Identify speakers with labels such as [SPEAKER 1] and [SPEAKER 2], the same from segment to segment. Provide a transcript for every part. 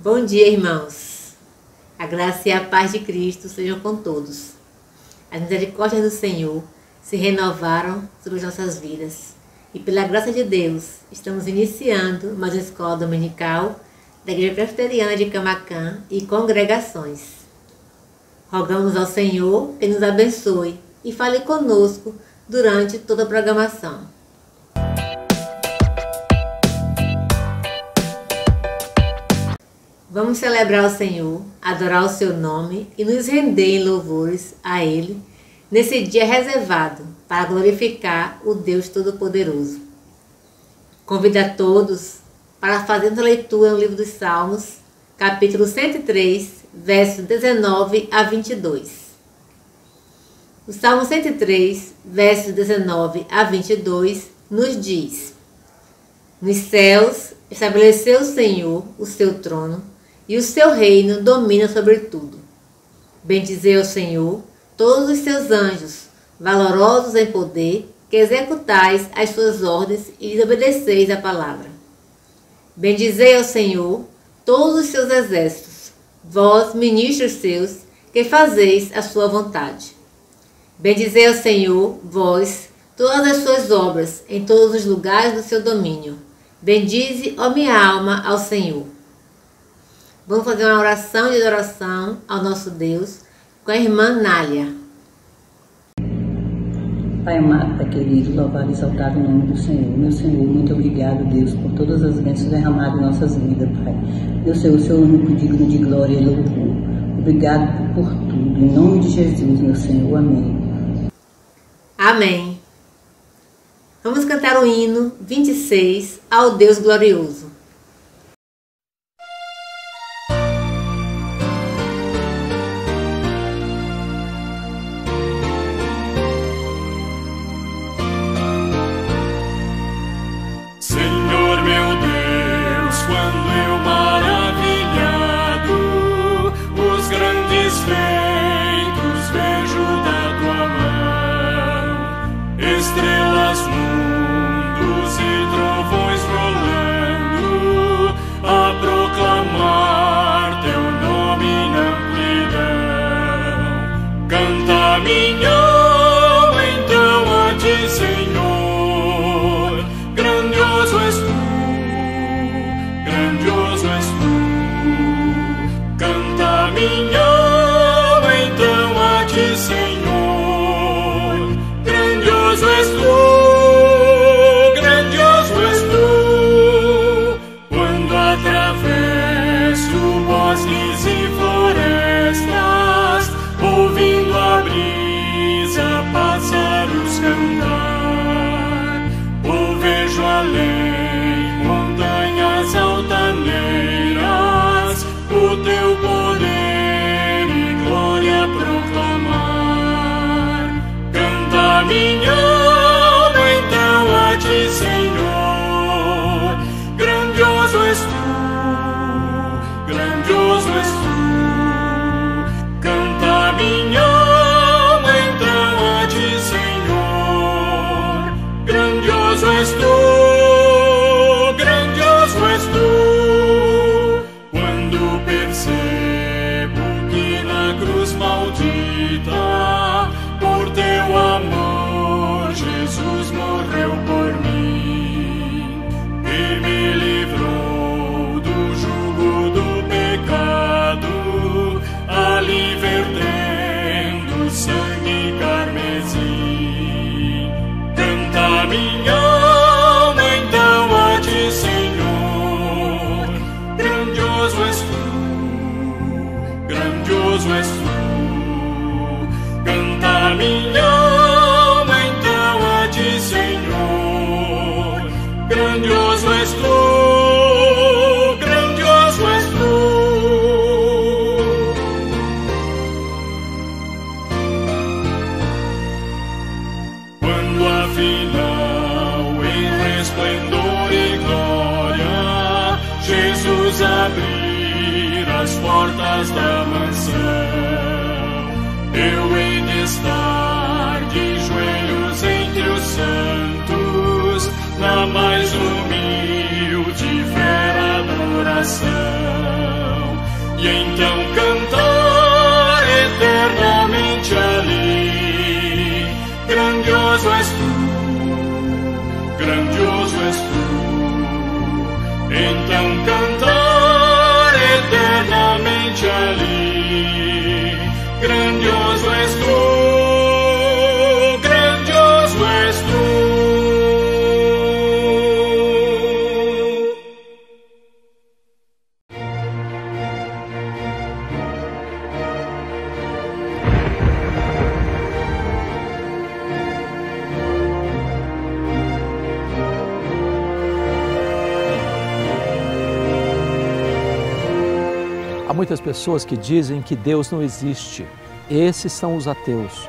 [SPEAKER 1] Bom dia, irmãos. A graça e a paz de Cristo sejam com todos. As misericórdias do Senhor se renovaram sobre as nossas vidas. E pela graça de Deus, estamos iniciando mais uma escola dominical da Igreja Presbiteriana de Camaquã e congregações. Rogamos ao Senhor que nos abençoe e fale conosco durante toda a programação. Vamos celebrar o Senhor, adorar o seu nome e nos render em louvores a Ele nesse dia reservado para glorificar o Deus Todo-Poderoso. Convido a todos para fazermos a leitura no livro dos Salmos, capítulo 103, versos 19 a 22. O Salmo 103, versos 19 a 22, nos diz: Nos céus estabeleceu o Senhor o seu trono, e o seu reino domina sobre tudo. Bendizei ao Senhor todos os seus anjos, valorosos em poder, que executais as suas ordens e lhes obedeceis a palavra. Bendizei ao Senhor todos os seus exércitos, vós, ministros seus, que fazeis a sua vontade. Bendizei ao Senhor, vós, todas as suas obras, em todos os lugares do seu domínio. Bendize, ó minha alma, ao Senhor. Vamos fazer uma oração de adoração ao nosso Deus com a irmã Nália.
[SPEAKER 2] Pai amado, Pai querido, louvado e exaltado o nome do Senhor. Meu Senhor, muito obrigado, Deus, por todas as bênçãos derramadas em nossas vidas, Pai. Meu Senhor, o Senhor é o único digno de glória e louvor. Obrigado por tudo. Em nome de Jesus, meu Senhor. Amém.
[SPEAKER 1] Amém. Vamos cantar o hino 26 ao Deus glorioso.
[SPEAKER 3] Estrelas, mundos e trovões rolando, a proclamar teu nome na amplidão. Canta minha alma então a ti, Senhor, grandioso és tu, grandioso és tu. Canta minha alma então a ti, Senhor. Bosques e florestas, ouvindo a brisa, pássaros cantar. Ou vejo além montanhas altaneiras, o teu poder e glória proclamar. Canta minha alma então a ti, Senhor, grandioso és tu. Grandioso és tu, canta minha alma então a ti, Senhor. Grandioso és tu, grandioso és tu. Quando percebo que na cruz maldita, por teu amor, Jesus morreu por mim e me livrou do jugo do pecado, ali vertendo sangue carmesim. Canta minha alma então a ti, Senhor, grandioso és tu, grandioso és tu. Canta minha alma então a ti, Senhor, grandioso és tu. Abrir as portas da mansão, eu hei de estar de joelhos entre os santos, na mais humilde fé adoração. e então cantar eternamente ali. Grandioso és tu, grandioso és tu, então cantar eternamente ali. Grandioso és tu, grandioso és tu.
[SPEAKER 4] Há muitas pessoas que dizem que Deus não existe. Esses são os ateus.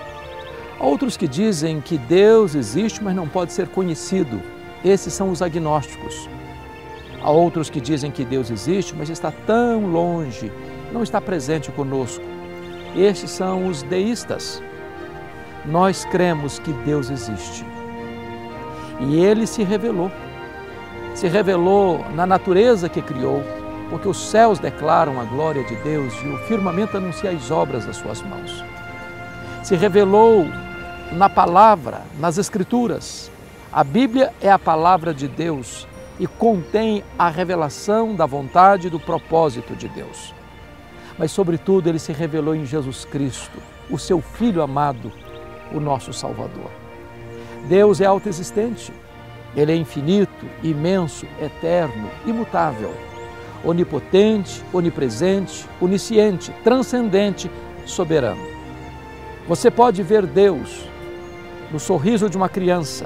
[SPEAKER 4] Há outros que dizem que Deus existe, mas não pode ser conhecido. Esses são os agnósticos. Há outros que dizem que Deus existe, mas está tão longe, não está presente conosco. Estes são os deístas. Nós cremos que Deus existe. E Ele se revelou. Se revelou na natureza que criou, porque os céus declaram a glória de Deus e o firmamento anuncia as obras das suas mãos. Se revelou na palavra, nas Escrituras. A Bíblia é a palavra de Deus e contém a revelação da vontade e do propósito de Deus. Mas, sobretudo, Ele se revelou em Jesus Cristo, o seu Filho amado, o nosso Salvador. Deus é autoexistente. Ele é infinito, imenso, eterno, imutável. Onipotente, onipresente, onisciente, transcendente, soberano. Você pode ver Deus no sorriso de uma criança,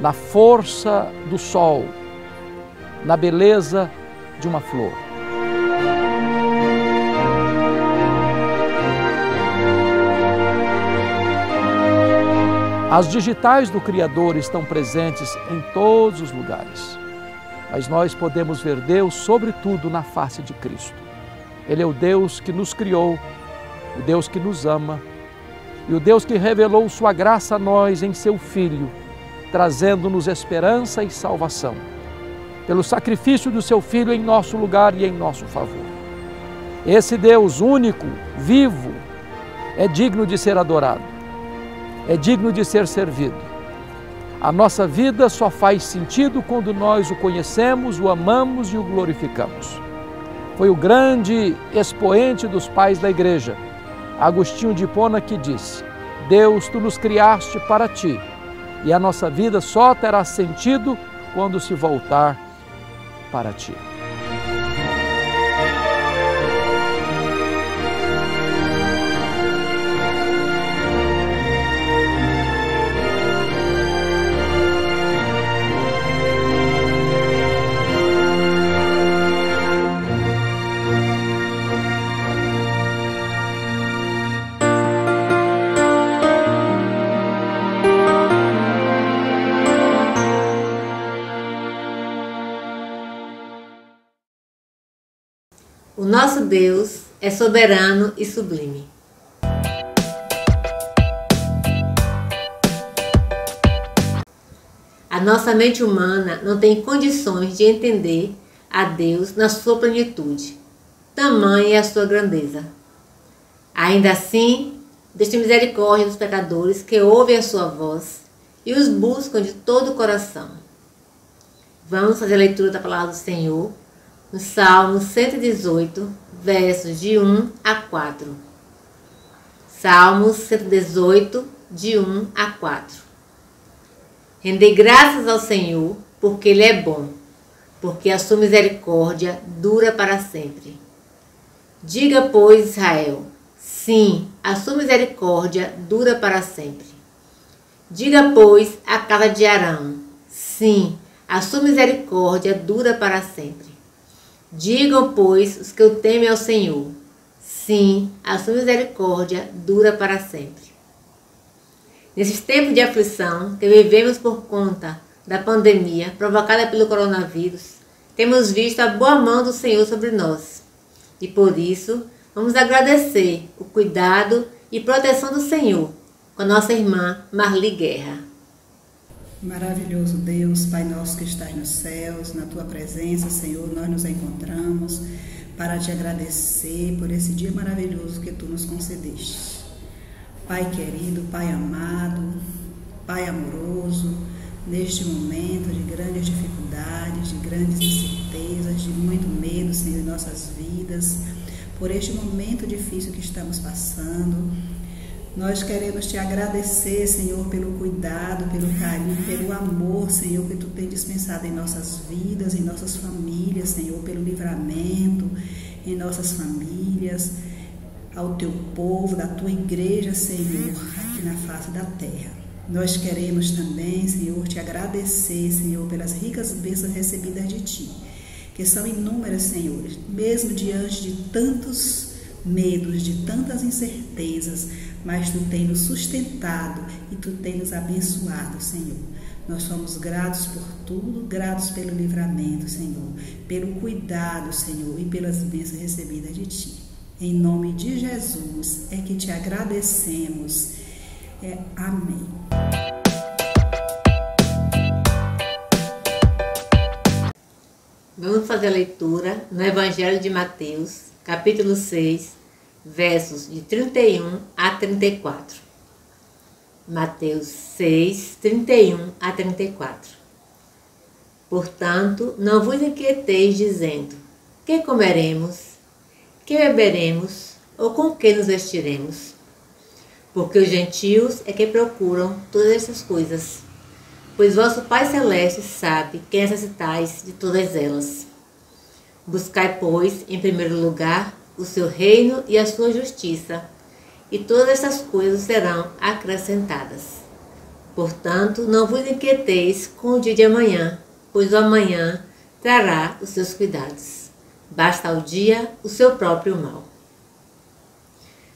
[SPEAKER 4] na força do sol, na beleza de uma flor. As digitais do Criador estão presentes em todos os lugares. Mas nós podemos ver Deus, sobretudo, na face de Cristo. Ele é o Deus que nos criou, o Deus que nos ama e o Deus que revelou sua graça a nós em seu Filho, trazendo-nos esperança e salvação, pelo sacrifício do seu Filho em nosso lugar e em nosso favor. Esse Deus único, vivo, é digno de ser adorado, é digno de ser servido. A nossa vida só faz sentido quando nós o conhecemos, o amamos e o glorificamos. Foi o grande expoente dos pais da igreja, Agostinho de Hipona, que disse: Deus, tu nos criaste para ti, e a nossa vida só terá sentido quando se voltar para ti.
[SPEAKER 1] O nosso Deus é soberano e sublime. A nossa mente humana não tem condições de entender a Deus na sua plenitude. Tamanha é a sua grandeza. Ainda assim, Deus tem misericórdia dos pecadores que ouvem a sua voz e os buscam de todo o coração. Vamos fazer a leitura da palavra do Senhor no Salmo 118, versos de 1 a 4. Salmo 118, de 1 a 4. Rendei graças ao Senhor, porque Ele é bom, porque a sua misericórdia dura para sempre. Diga, pois, Israel, sim, a sua misericórdia dura para sempre. Diga, pois, a casa de Arão, sim, a sua misericórdia dura para sempre. Digam, pois, os que o temem ao Senhor, sim, a sua misericórdia dura para sempre. Nesses tempos de aflição que vivemos por conta da pandemia provocada pelo coronavírus, temos visto a boa mão do Senhor sobre nós. E por isso, vamos agradecer o cuidado e proteção do Senhor com a nossa irmã Marli Guerra.
[SPEAKER 2] Maravilhoso Deus, Pai nosso que estás nos céus, na Tua presença, Senhor, nós nos encontramos
[SPEAKER 5] para te agradecer por esse dia maravilhoso que tu nos concedeste. Pai querido, Pai amado, Pai amoroso, neste momento de grandes dificuldades, de grandes incertezas, de muito medo, Senhor, em nossas vidas, por este momento difícil que estamos passando, nós queremos te agradecer, Senhor, pelo cuidado, pelo carinho, pelo amor, Senhor, que tu tem dispensado em nossas vidas, em nossas famílias, Senhor, pelo livramento em nossas famílias, ao teu povo, da tua igreja, Senhor, aqui na face da terra. Nós queremos também, Senhor, te agradecer, Senhor, pelas ricas bênçãos recebidas de ti, que são inúmeras, Senhor, mesmo diante de tantos medos, de tantas incertezas, mas tu tem nos sustentado e tu tem nos abençoado, Senhor. Nós somos gratos por tudo, gratos pelo livramento, Senhor, pelo cuidado, Senhor, e pelas bênçãos recebidas de ti. Em nome de Jesus é que te agradecemos. Amém.
[SPEAKER 1] Vamos fazer a leitura no Evangelho de Mateus, capítulo 6, versos de 31 a 34. Mateus 6, 31 a 34. Portanto, não vos inquieteis dizendo: que comeremos, que beberemos, ou com que nos vestiremos? Porque os gentios é que procuram todas essas coisas, pois vosso Pai Celeste sabe que necessitais de todas elas. Buscai, pois, em primeiro lugar, o seu reino e a sua justiça, e todas essas coisas serão acrescentadas. Portanto, não vos inquieteis com o dia de amanhã, pois o amanhã trará os seus cuidados. Basta ao dia o seu próprio mal.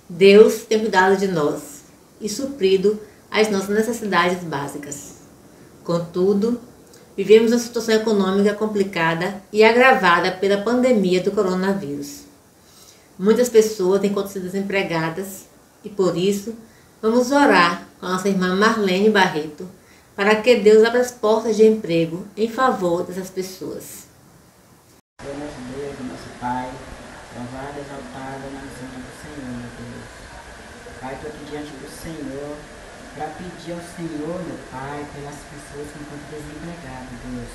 [SPEAKER 1] Deus tem cuidado de nós e suprido as nossas necessidades básicas. Contudo, vivemos uma situação econômica complicada e agravada pela pandemia do coronavírus. Muitas pessoas têm sido desempregadas e, por isso, vamos orar com a nossa irmã Marlene Barreto para que Deus abra as portas de emprego em favor dessas pessoas.
[SPEAKER 6] Deus nosso Pai, louvado, exaltado na zona do Senhor, meu Deus. Pai, estou aqui diante do Senhor para pedir ao Senhor, meu Pai, pelas pessoas que encontram desempregadas, Deus.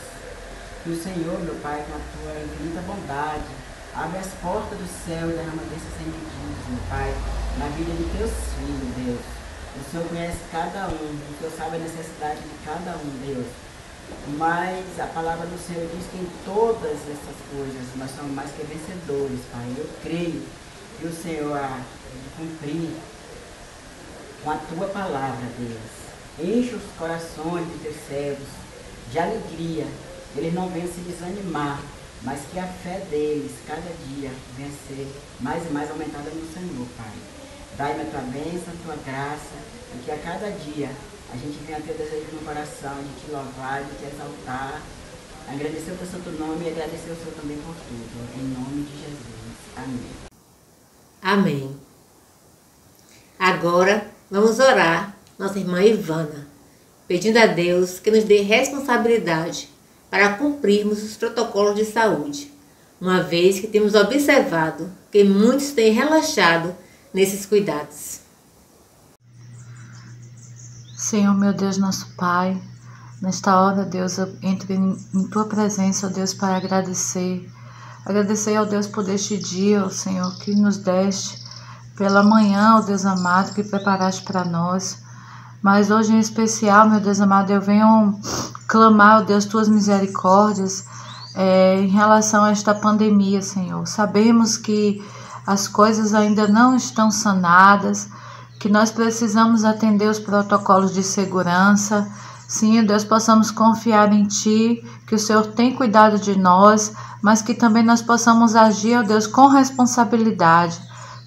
[SPEAKER 6] Que o Senhor, meu Pai, com a tua infinita bondade, abre as portas do céu e derrama bênçãos sem medidas, meu Pai, na vida de teus filhos, Deus. O Senhor conhece cada um, o Senhor sabe a necessidade de cada um, Deus. Mas a palavra do Senhor diz que em todas essas coisas nós somos mais que vencedores, Pai. Eu creio que o Senhor há de cumprir com a tua palavra, Deus. Enche os corações de teus servos de alegria. Eles não venham se desanimar, mas que a fé deles, cada dia, venha ser mais e mais aumentada no Senhor, Pai. Dai-me a tua bênção, a tua graça, e que a cada dia a gente venha ter desejo no coração de te louvar, de te exaltar, agradecer o teu santo nome e agradecer o Senhor também por tudo. Em nome de Jesus. Amém.
[SPEAKER 1] Amém. Agora vamos orar nossa irmã Ivana, pedindo a Deus que nos dê responsabilidade para cumprirmos os protocolos de saúde, uma vez que temos observado que muitos têm relaxado nesses cuidados.
[SPEAKER 7] Senhor, meu Deus, nosso Pai, nesta hora, Deus, eu entro em Tua presença, ó Deus, para agradecer. Agradecer ao Deus por este dia, ó Senhor, que nos deste, pela manhã, ó Deus amado, que preparaste para nós. Mas hoje em especial, meu Deus amado, eu venho clamar, ó Deus, Tuas misericórdias em relação a esta pandemia, Senhor. Sabemos que as coisas ainda não estão sanadas, que nós precisamos atender os protocolos de segurança. Sim, Deus, possamos confiar em Ti, que o Senhor tem cuidado de nós, mas que também nós possamos agir, ó Deus, com responsabilidade.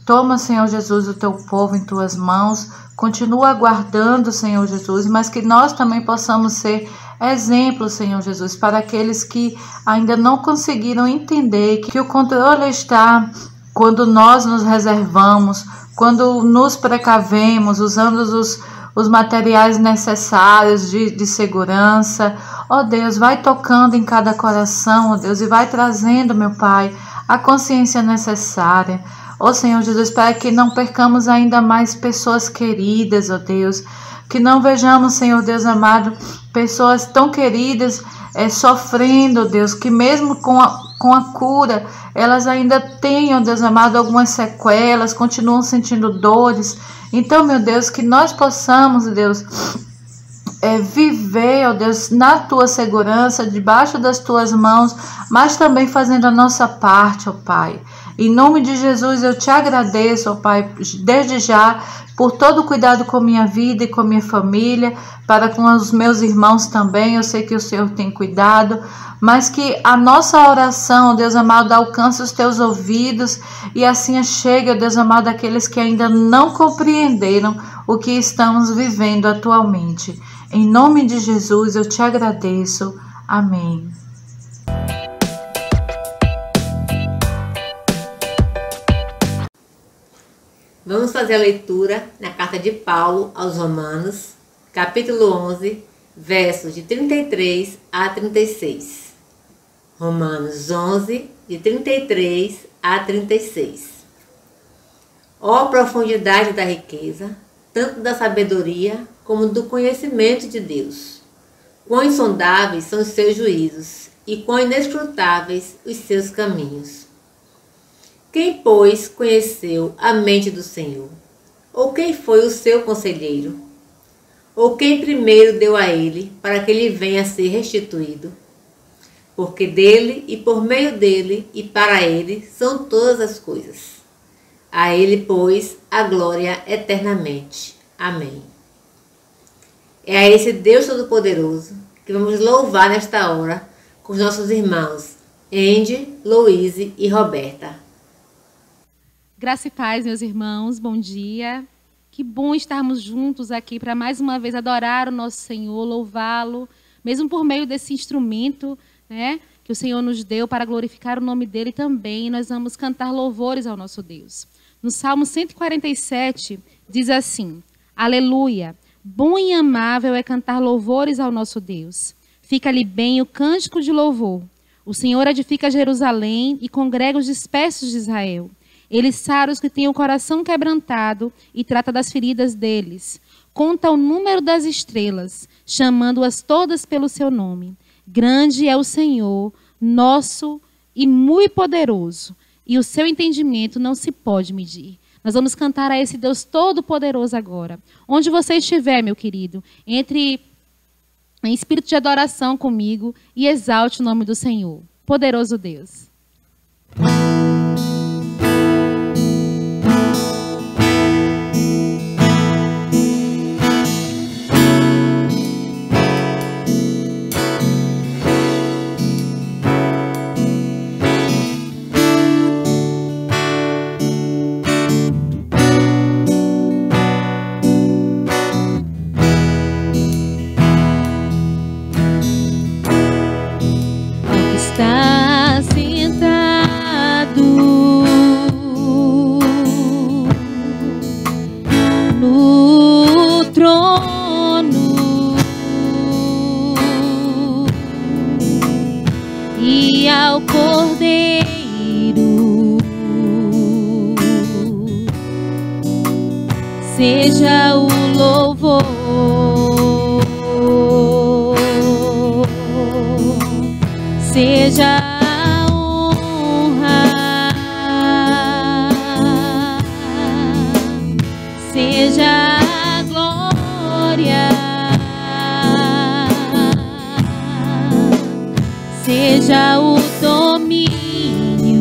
[SPEAKER 7] Toma, Senhor Jesus, o Teu povo em Tuas mãos, continua aguardando, Senhor Jesus, mas que nós também possamos ser exemplo, Senhor Jesus, para aqueles que ainda não conseguiram entender que o controle está quando nós nos reservamos, quando nos precavemos, usando os materiais necessários de segurança. Ó Deus, vai tocando em cada coração, ó Deus, e vai trazendo, meu Pai, a consciência necessária, ó Senhor Jesus, para que não percamos ainda mais pessoas queridas, ó Deus, que não vejamos, Senhor Deus amado, pessoas tão queridas sofrendo, Deus, que mesmo com a cura, elas ainda têm, ó Deus amado, algumas sequelas, continuam sentindo dores. Então, meu Deus, que nós possamos, Deus, viver, ó Deus, na Tua segurança, debaixo das Tuas mãos, mas também fazendo a nossa parte, ó Pai. Em nome de Jesus, eu te agradeço, ó Pai, desde já, por todo o cuidado com minha vida e com minha família, para com os meus irmãos também. Eu sei que o Senhor tem cuidado, mas que a nossa oração, ó Deus amado, alcance os Teus ouvidos e assim chegue, ó Deus amado, àqueles que ainda não compreenderam o que estamos vivendo atualmente. Em nome de Jesus, eu te agradeço. Amém.
[SPEAKER 1] Vamos fazer a leitura na carta de Paulo aos Romanos, capítulo 11, versos de 33 a 36. Romanos 11, de 33 a 36. Ó profundidade da riqueza, tanto da sabedoria como do conhecimento de Deus! Quão insondáveis são os seus juízos e quão inescrutáveis os seus caminhos! Quem, pois, conheceu a mente do Senhor? Ou quem foi o seu conselheiro? Ou quem primeiro deu a ele, para que ele venha a ser restituído? Porque dele, e por meio dele, e para ele, são todas as coisas. A ele, pois, a glória eternamente. Amém. É a esse Deus Todo-Poderoso que vamos louvar nesta hora com os nossos irmãos Andy, Louise e Roberta.
[SPEAKER 8] Graça e paz, meus irmãos, bom dia. Que bom estarmos juntos aqui para mais uma vez adorar o nosso Senhor, louvá-lo, mesmo por meio desse instrumento, né, que o Senhor nos deu para glorificar o nome dele também. Nós vamos cantar louvores ao nosso Deus. No Salmo 147, diz assim: Aleluia, bom e amável é cantar louvores ao nosso Deus. Fica-lhe bem o cântico de louvor. O Senhor edifica Jerusalém e congrega os dispersos de Israel. Ele sara os que têm o coração quebrantado e trata das feridas deles. Conta o número das estrelas, chamando-as todas pelo seu nome. Grande é o Senhor, nosso e muito poderoso, e o seu entendimento não se pode medir. Nós vamos cantar a esse Deus Todo-Poderoso agora. Onde você estiver, meu querido, entre em espírito de adoração comigo e exalte o nome do Senhor. Poderoso Deus.
[SPEAKER 9] Seja o louvor, seja a honra, seja a glória, seja o domínio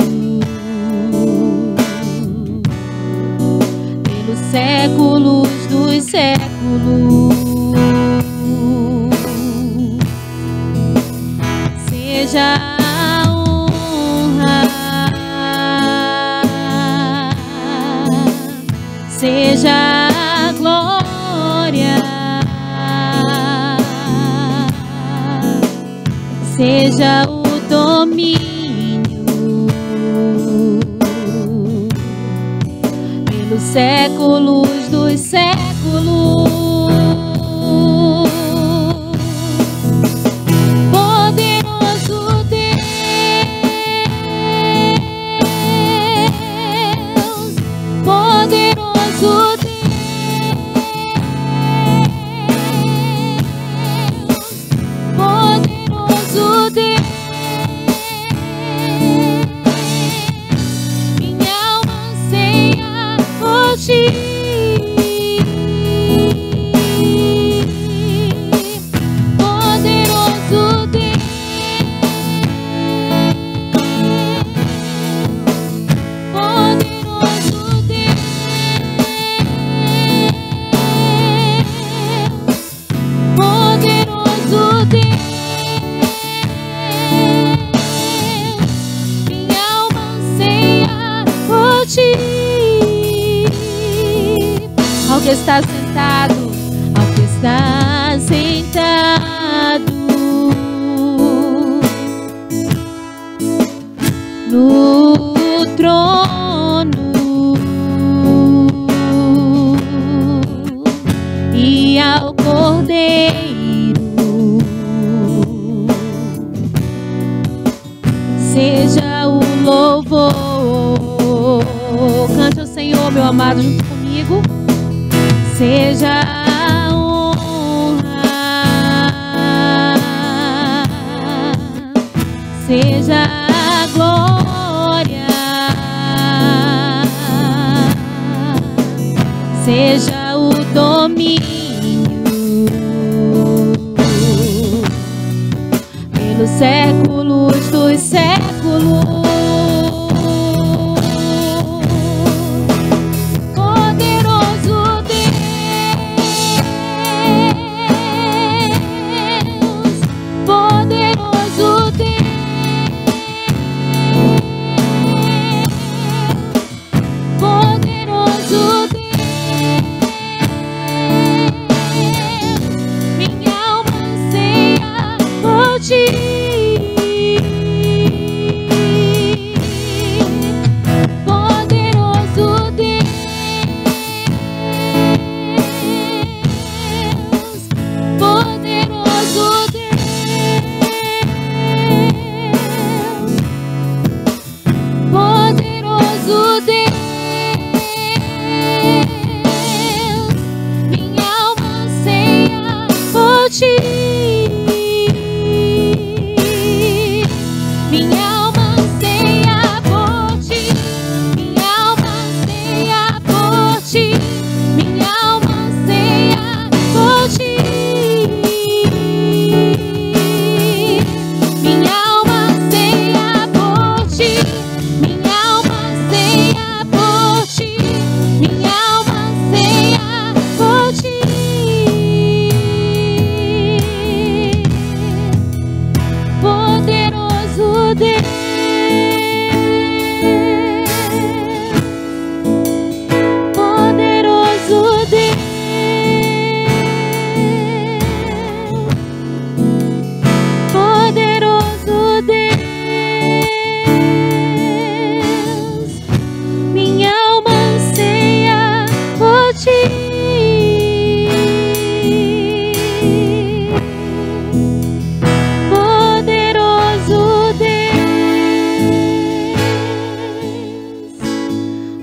[SPEAKER 9] pelos séculos dos séculos. Seja a honra, seja a glória, seja o domínio pelos séculos dos séculos. Poderoso Deus, ao que está sentado, ao que está sentado no trono e ao Cordeiro seja o louvor. Cante ao Senhor, meu amado, junto comigo. Seja a honra, seja a glória, seja o domínio pelos séculos dos séculos.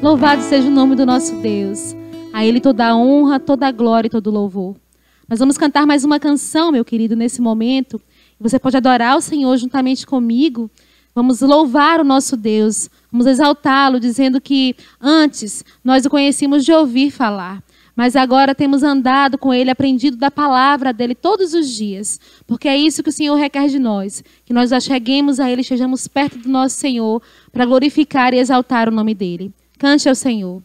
[SPEAKER 8] Louvado seja o nome do nosso Deus. A Ele toda a honra, toda a glória e todo o louvor. Nós vamos cantar mais uma canção, meu querido, nesse momento. Você pode adorar o Senhor juntamente comigo. Vamos louvar o nosso Deus. Vamos exaltá-lo, dizendo que antes nós o conhecíamos de ouvir falar. Mas agora temos andado com Ele, aprendido da palavra dEle todos os dias. Porque é isso que o Senhor requer de nós. Que nós acheguemos a Ele, estejamos perto do nosso Senhor, para glorificar e exaltar o nome dEle. Cante ao Senhor.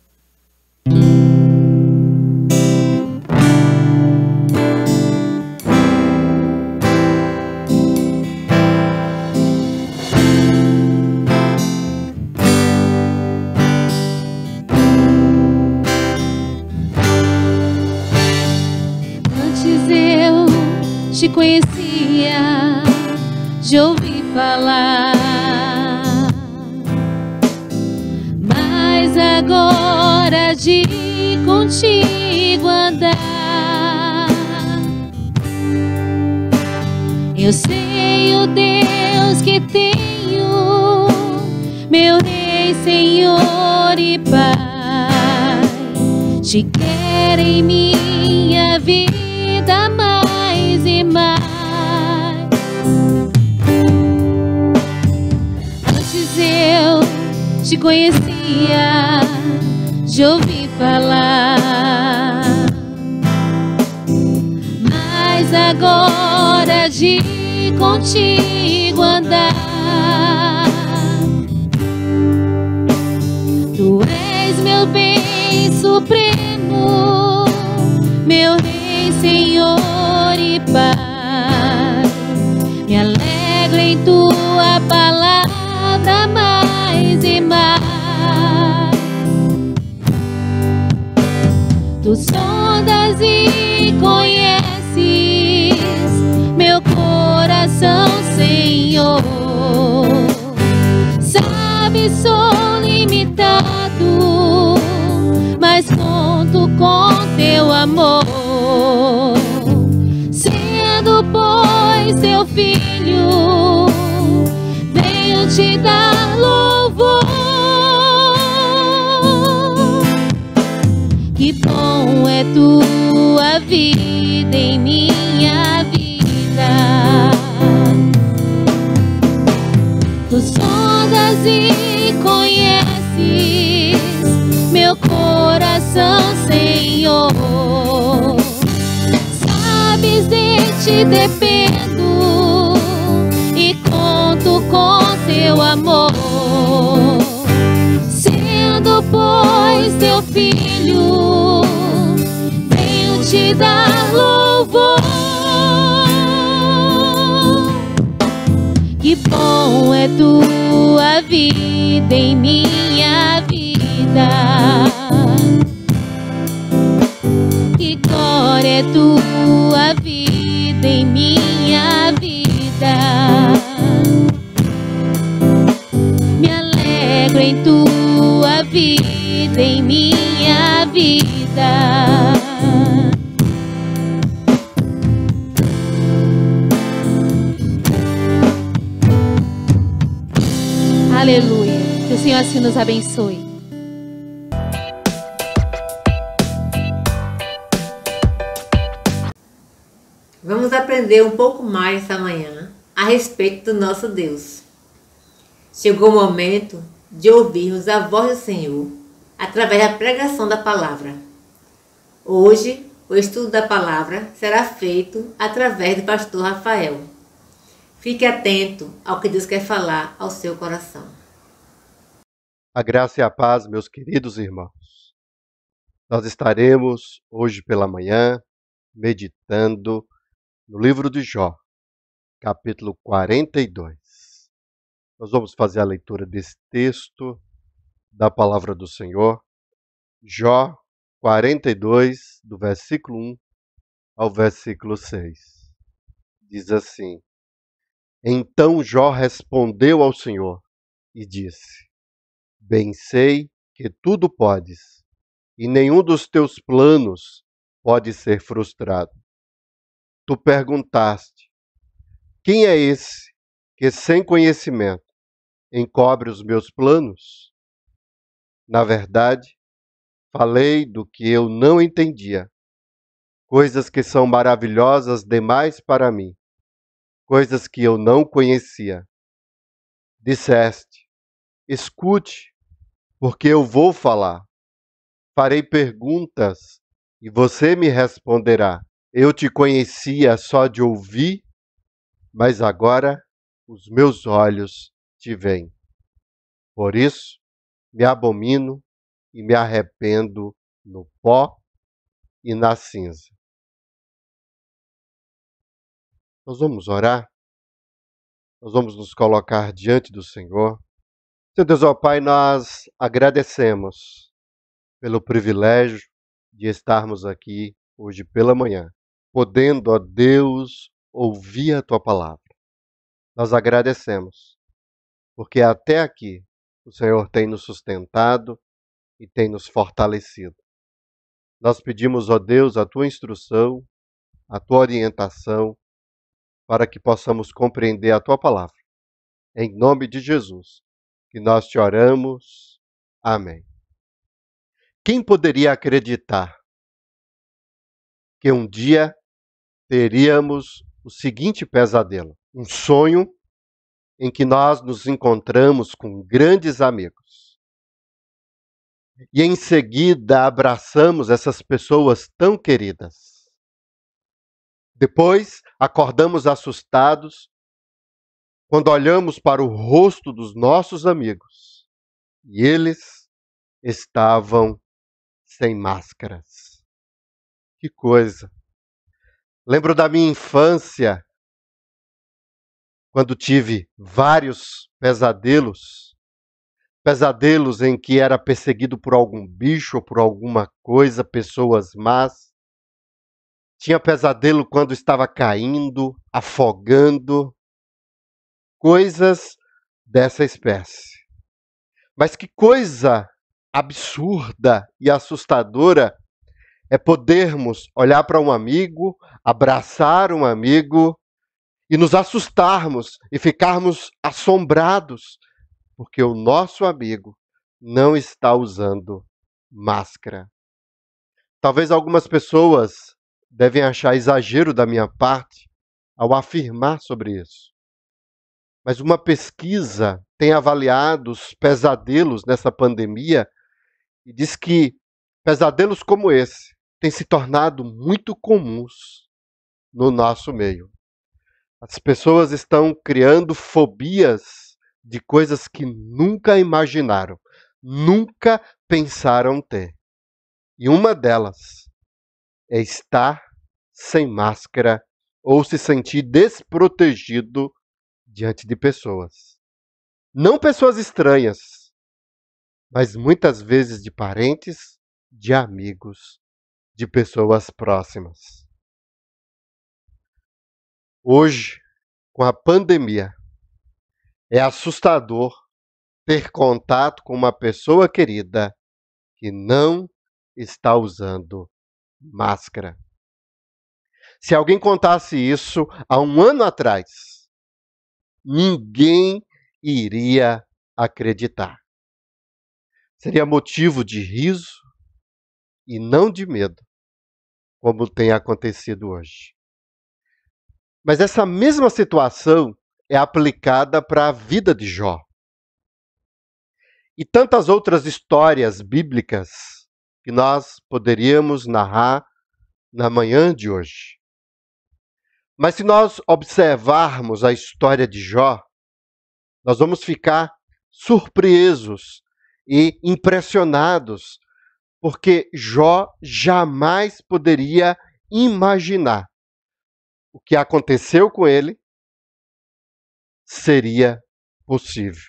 [SPEAKER 9] Antes eu te conhecia, de ouvir falar. Agora de contigo andar, eu sei o Deus que tenho, meu Rei, Senhor e Pai. Te quero em minha vida mais e mais. Antes eu te conhecia, de ouvir falar, mas agora de contigo andar. Tu és meu bem supremo, meu Rei, Senhor e Pai. Me alegro em tua palavra mais e mais. Tu sondas e conheces meu coração, Senhor. Sabe, sou limitado, mas conto com teu amor. Sendo, pois, teu filho, venho te dar louvor. Que bom é tua vida em minha vida. Tu sondas e conheces meu coração, Senhor. Sabes, de ti dependo e conto com teu amor. Sendo, pois, teu filho, venho te dar louvor. Que bom é tua vida em minha vida. Que glória é tua vida em minha vida. Me alegro em tua vida em minha vida. Aleluia. Que o Senhor assim nos abençoe.
[SPEAKER 1] Vamos aprender um pouco mais essa manhã a respeito do nosso Deus. Chegou o momento de ouvirmos a voz do Senhor através da pregação da palavra. Hoje, o estudo da palavra será feito através do pastor Rafael. Fique atento ao que Deus quer falar ao seu coração.
[SPEAKER 10] A graça e a paz, meus queridos irmãos. Nós estaremos hoje pela manhã meditando no livro de Jó, capítulo 42. Nós vamos fazer a leitura desse texto da palavra do Senhor. Jó 42, do versículo 1 ao versículo 6. Diz assim: Então Jó respondeu ao Senhor e disse: Bem sei que tudo podes, e nenhum dos teus planos pode ser frustrado. Tu perguntaste: Quem é esse que, sem conhecimento, encobre os meus planos? Na verdade, falei do que eu não entendia, coisas que são maravilhosas demais para mim, coisas que eu não conhecia. Disseste: Escute, porque eu vou falar. Farei perguntas e você me responderá. Eu te conhecia só de ouvir, mas agora os meus olhos te veem. Por isso, me abomino e me arrependo no pó e na cinza. Nós vamos orar? Nós vamos nos colocar diante do Senhor. Senhor Deus, ó Pai, nós agradecemos pelo privilégio de estarmos aqui hoje pela manhã, podendo, ó Deus, ouvir a Tua palavra. Nós agradecemos, porque até aqui o Senhor tem nos sustentado e tem nos fortalecido. Nós pedimos, ó Deus, a Tua instrução, a Tua orientação, para que possamos compreender a Tua palavra. Em nome de Jesus, que nós te oramos. Amém. Quem poderia acreditar que um dia teríamos o seguinte pesadelo? Um sonho em que nós nos encontramos com grandes amigos. E em seguida abraçamos essas pessoas tão queridas. Depois acordamos assustados quando olhamos para o rosto dos nossos amigos e eles estavam sem máscaras. Que coisa! Lembro da minha infância, quando tive vários pesadelos, pesadelos em que era perseguido por algum bicho ou por alguma coisa, pessoas más. Tinha pesadelo quando estava caindo, afogando, coisas dessa espécie. Mas que coisa absurda e assustadora é podermos olhar para um amigo, abraçar um amigo e nos assustarmos e ficarmos assombrados, porque o nosso amigo não está usando máscara. Talvez algumas pessoas devem achar exagero da minha parte ao afirmar sobre isso. Mas uma pesquisa tem avaliado os pesadelos nessa pandemia e diz que pesadelos como esse têm se tornado muito comuns no nosso meio. As pessoas estão criando fobias de coisas que nunca imaginaram, nunca pensaram ter. E uma delas é estar sem máscara ou se sentir desprotegido diante de pessoas. Não pessoas estranhas, mas muitas vezes de parentes, de amigos, de pessoas próximas. Hoje, com a pandemia, é assustador ter contato com uma pessoa querida que não está usando máscara. Se alguém contasse isso há um ano atrás, ninguém iria acreditar. Seria motivo de riso e não de medo, como tem acontecido hoje. Mas essa mesma situação é aplicada para a vida de Jó. E tantas outras histórias bíblicas que nós poderíamos narrar na manhã de hoje. Mas se nós observarmos a história de Jó, nós vamos ficar surpresos e impressionados, porque Jó jamais poderia imaginar o que aconteceu com ele seria possível.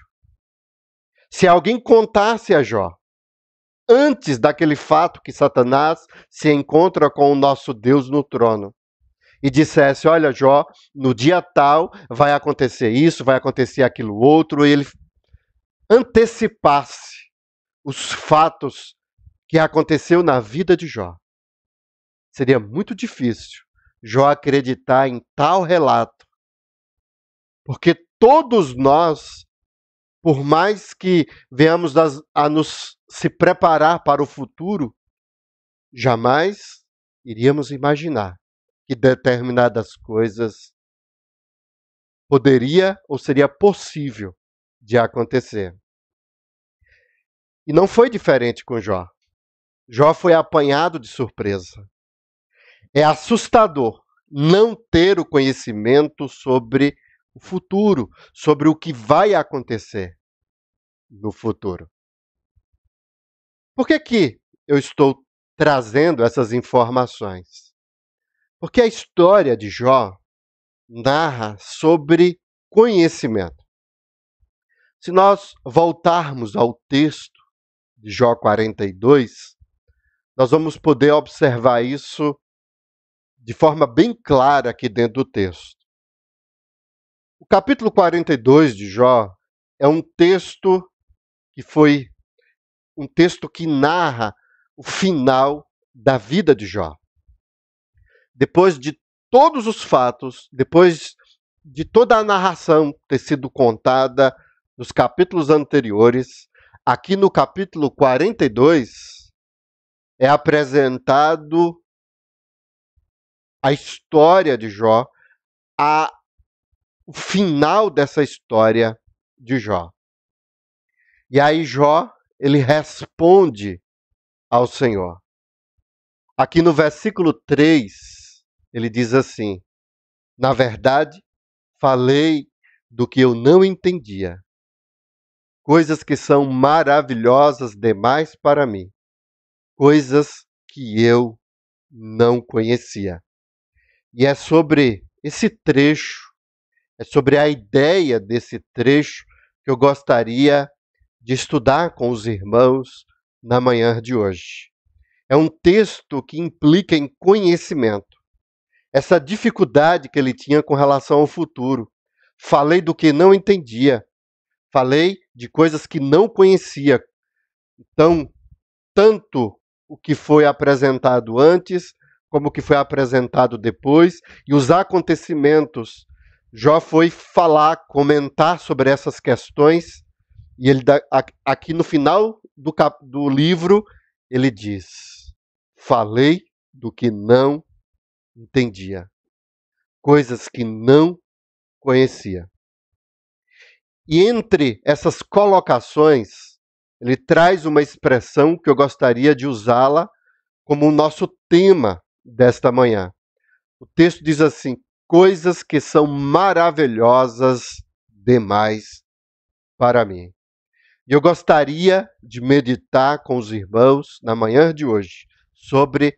[SPEAKER 10] Se alguém contasse a Jó, antes daquele fato que Satanás se encontra com o nosso Deus no trono, e dissesse, olha Jó, no dia tal vai acontecer isso, vai acontecer aquilo outro, e ele antecipasse os fatos que aconteceu na vida de Jó, seria muito difícil Jó acreditar em tal relato, porque todos nós, por mais que venhamos a nos se preparar para o futuro, jamais iríamos imaginar que determinadas coisas poderia ou seria possível de acontecer. E não foi diferente com Jó. Jó foi apanhado de surpresa. É assustador não ter o conhecimento sobre o futuro, sobre o que vai acontecer no futuro. Por que eu estou trazendo essas informações? Porque a história de Jó narra sobre conhecimento. Se nós voltarmos ao texto de Jó 42, nós vamos poder observar isso de forma bem clara aqui dentro do texto. O capítulo 42 de Jó é um texto que narra o final da vida de Jó. Depois de todos os fatos, depois de toda a narração ter sido contada nos capítulos anteriores, aqui no capítulo 42 é apresentado a história de Jó, o final dessa história de Jó. E aí Jó, ele responde ao Senhor. Aqui no versículo 3, ele diz assim, na verdade, falei do que eu não entendia, coisas que são maravilhosas demais para mim, coisas que eu não conhecia. E é sobre esse trecho, é sobre a ideia desse trecho que eu gostaria de estudar com os irmãos na manhã de hoje. É um texto que implica em conhecimento. Essa dificuldade que ele tinha com relação ao futuro. Falei do que não entendia. Falei de coisas que não conhecia. Então, tanto o que foi apresentado antes, como o que foi apresentado depois, e os acontecimentos. Jó foi falar, comentar sobre essas questões, e ele aqui no final do livro, ele diz: falei do que não entendia, coisas que não conhecia. E entre essas colocações, ele traz uma expressão que eu gostaria de usá-la como o nosso tema desta manhã. O texto diz assim: coisas que são maravilhosas demais para mim. E eu gostaria de meditar com os irmãos na manhã de hoje sobre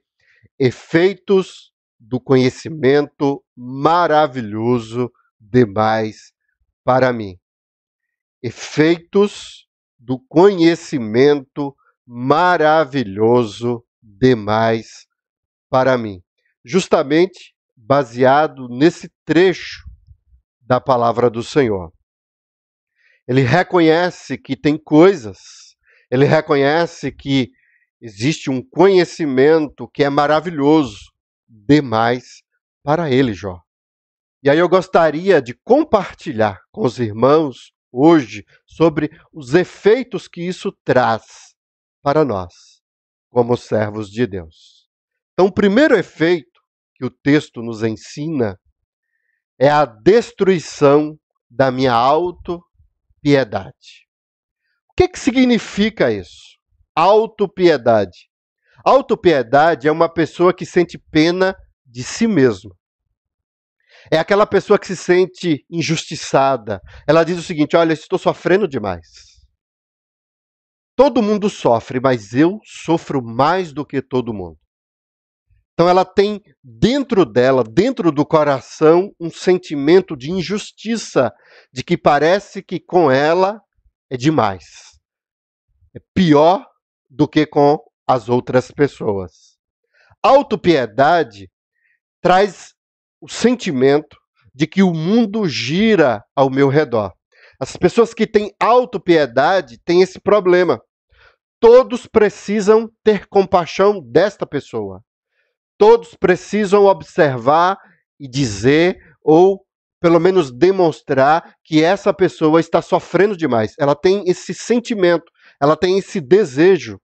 [SPEAKER 10] efeitos do conhecimento maravilhoso demais para mim. Efeitos do conhecimento maravilhoso demais para mim. Justamente baseado nesse trecho da palavra do Senhor. Ele reconhece que tem coisas, ele reconhece que existe um conhecimento que é maravilhoso demais para ele, Jó. E aí eu gostaria de compartilhar com os irmãos hoje sobre os efeitos que isso traz para nós, como servos de Deus. Então, o primeiro efeito que o texto nos ensina é a destruição da minha autopiedade. O que significa isso? Autopiedade. Autopiedade é uma pessoa que sente pena de si mesma. É aquela pessoa que se sente injustiçada. Ela diz o seguinte: olha, estou sofrendo demais. Todo mundo sofre, mas eu sofro mais do que todo mundo. Então ela tem dentro dela, dentro do coração, um sentimento de injustiça, de que parece que com ela é demais. É pior do que com as outras pessoas. Autopiedade traz o sentimento de que o mundo gira ao meu redor. As pessoas que têm autopiedade têm esse problema. Todos precisam ter compaixão desta pessoa. Todos precisam observar e dizer, ou pelo menos demonstrar, que essa pessoa está sofrendo demais. Ela tem esse sentimento, ela tem esse desejo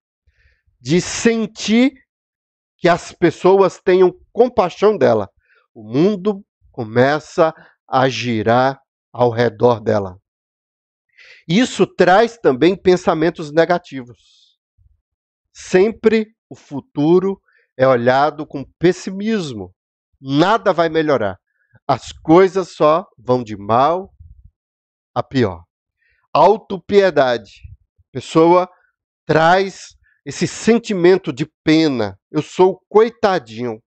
[SPEAKER 10] de sentir que as pessoas tenham compaixão dela. O mundo começa a girar ao redor dela. Isso traz também pensamentos negativos. Sempre o futuro é olhado com pessimismo. Nada vai melhorar. As coisas só vão de mal a pior. Autopiedade. A pessoa traz esse sentimento de pena. Eu sou coitadinho.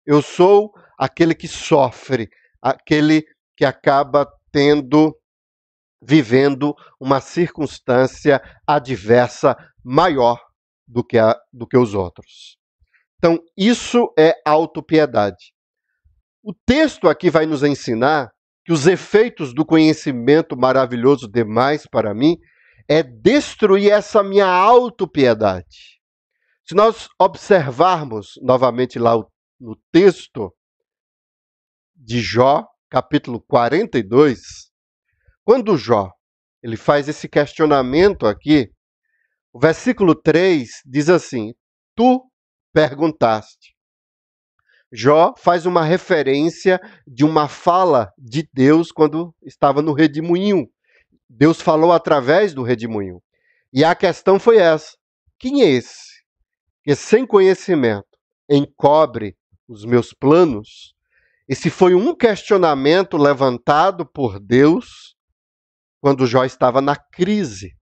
[SPEAKER 10] Eu sou aquele que sofre, aquele que acaba vivendo uma circunstância adversa maior do que os outros. Então, isso é autopiedade. O texto aqui vai nos ensinar que os efeitos do conhecimento maravilhoso demais para mim é destruir essa minha autopiedade. Se nós observarmos novamente lá no texto de Jó, capítulo 42, quando Jó ele faz esse questionamento aqui, o versículo 3 diz assim: tu perguntaste. Jó faz uma referência de uma fala de Deus quando estava no redemoinho. Deus falou através do redemoinho. E a questão foi essa: quem é esse que sem conhecimento encobre os meus planos? Esse foi um questionamento levantado por Deus quando Jó estava na crise.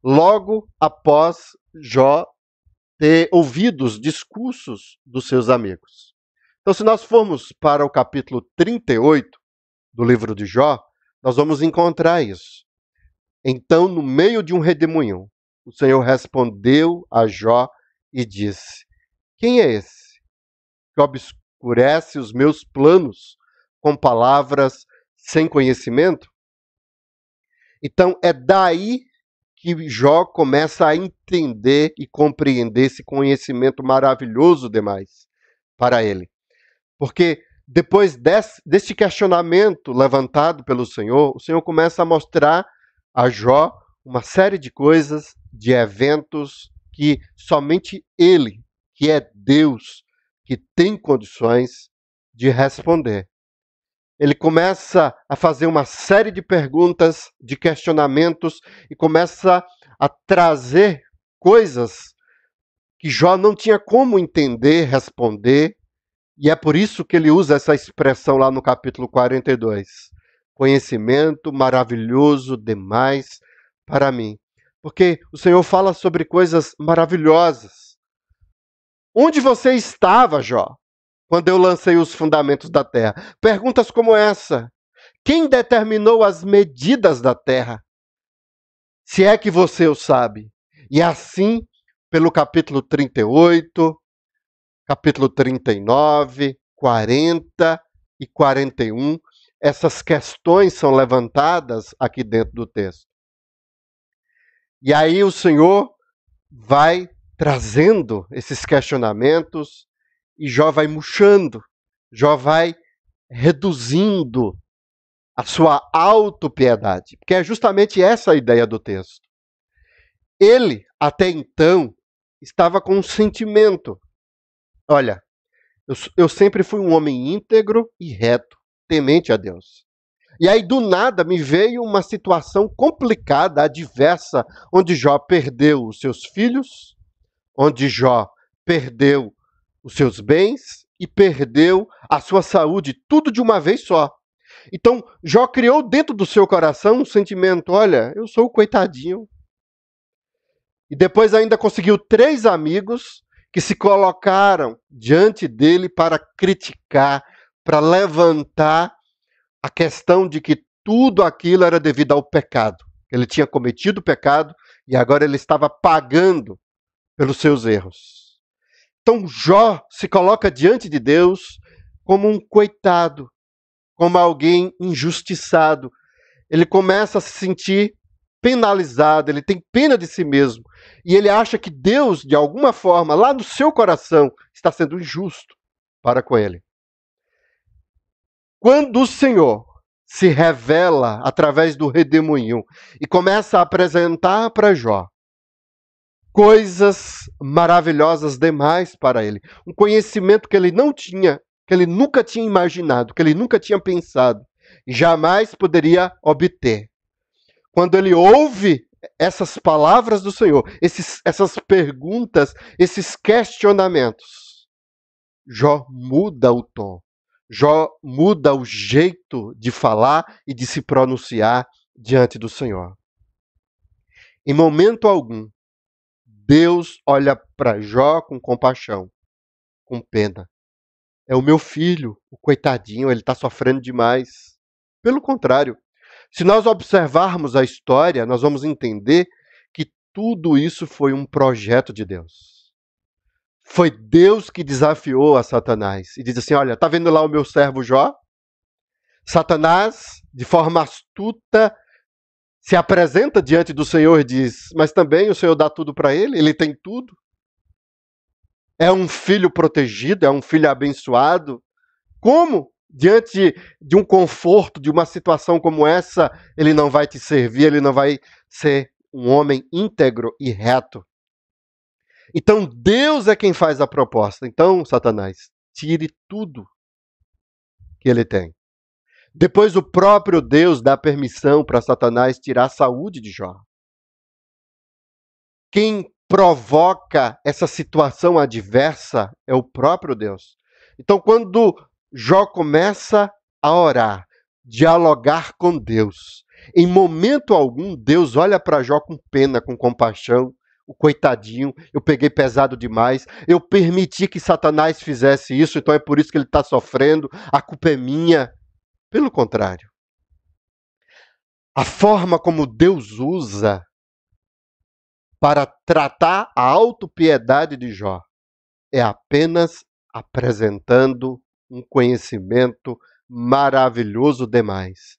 [SPEAKER 10] Logo após Jó ter ouvido os discursos dos seus amigos. Então, se nós formos para o capítulo 38 do livro de Jó, nós vamos encontrar isso. Então, no meio de um redemoinho, o Senhor respondeu a Jó e disse: quem é esse que obscurece os meus planos com palavras sem conhecimento? Então, é daí que Jó começa a entender e compreender esse conhecimento maravilhoso demais para ele. Porque depois deste questionamento levantado pelo Senhor, o Senhor começa a mostrar a Jó uma série de coisas, de eventos que somente Ele, que é Deus, que tem condições de responder. Ele começa a fazer uma série de perguntas, de questionamentos, e começa a trazer coisas que Jó não tinha como entender, responder, e é por isso que ele usa essa expressão lá no capítulo 42. Conhecimento maravilhoso demais para mim. Porque o Senhor fala sobre coisas maravilhosas. Onde você estava, Jó, quando eu lancei os fundamentos da terra? Perguntas como essa. Quem determinou as medidas da terra? Se é que você o sabe. E assim, pelo capítulo 38, capítulo 39, 40 e 41, essas questões são levantadas aqui dentro do texto. E aí o Senhor vai trazendo esses questionamentos e Jó vai murchando, Jó vai reduzindo a sua autopiedade, porque é justamente essa a ideia do texto. Ele, até então, estava com um sentimento. Olha, eu sempre fui um homem íntegro e reto, temente a Deus. E aí, do nada, me veio uma situação complicada, adversa, onde Jó perdeu os seus filhos, onde Jó perdeu os seus bens e perdeu a sua saúde, tudo de uma vez só. Então, Jó criou dentro do seu coração um sentimento, olha, eu sou o coitadinho. E depois ainda conseguiu 3 amigos que se colocaram diante dele para criticar, para levantar a questão de que tudo aquilo era devido ao pecado. Ele tinha cometido o pecado e agora ele estava pagando pelos seus erros. Então Jó se coloca diante de Deus como um coitado, como alguém injustiçado. Ele começa a se sentir penalizado, ele tem pena de si mesmo. E ele acha que Deus, de alguma forma, lá no seu coração, está sendo injusto para com ele. Quando o Senhor se revela através do redemoinho e começa a apresentar para Jó coisas maravilhosas demais para ele, um conhecimento que ele não tinha, que ele nunca tinha imaginado, que ele nunca tinha pensado e jamais poderia obter. Quando ele ouve essas palavras do Senhor, essas perguntas, esses questionamentos, Jó muda o tom. Jó muda o jeito de falar e de se pronunciar diante do Senhor. Em momento algum, Deus olha para Jó com compaixão, com pena. É o meu filho, o coitadinho, ele está sofrendo demais. Pelo contrário, se nós observarmos a história, nós vamos entender que tudo isso foi um projeto de Deus. Foi Deus que desafiou a Satanás e diz assim, olha, está vendo lá o meu servo Jó? Satanás, de forma astuta, se apresenta diante do Senhor e diz, mas também o Senhor dá tudo para ele, ele tem tudo. É um filho protegido, é um filho abençoado. Como, diante de um conforto, de uma situação como essa, ele não vai te servir, ele não vai ser um homem íntegro e reto? Então, Deus é quem faz a proposta. Então, Satanás, tire tudo que ele tem. Depois, o próprio Deus dá permissão para Satanás tirar a saúde de Jó. Quem provoca essa situação adversa é o próprio Deus. Então, quando Jó começa a orar, dialogar com Deus, em momento algum, Deus olha para Jó com pena, com compaixão. O coitadinho, eu peguei pesado demais, eu permiti que Satanás fizesse isso, então é por isso que ele está sofrendo, a culpa é minha. Pelo contrário. A forma como Deus usa para tratar a autopiedade de Jó é apenas apresentando um conhecimento maravilhoso demais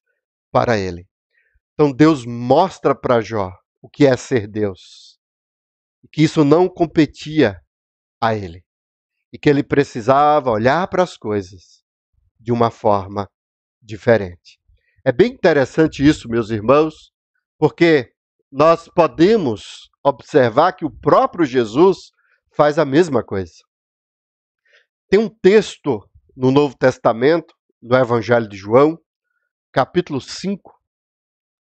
[SPEAKER 10] para ele. Então Deus mostra para Jó o que é ser Deus, que isso não competia a ele, e que ele precisava olhar para as coisas de uma forma diferente. É bem interessante isso, meus irmãos, porque nós podemos observar que o próprio Jesus faz a mesma coisa. Tem um texto no Novo Testamento, no Evangelho de João, capítulo 5,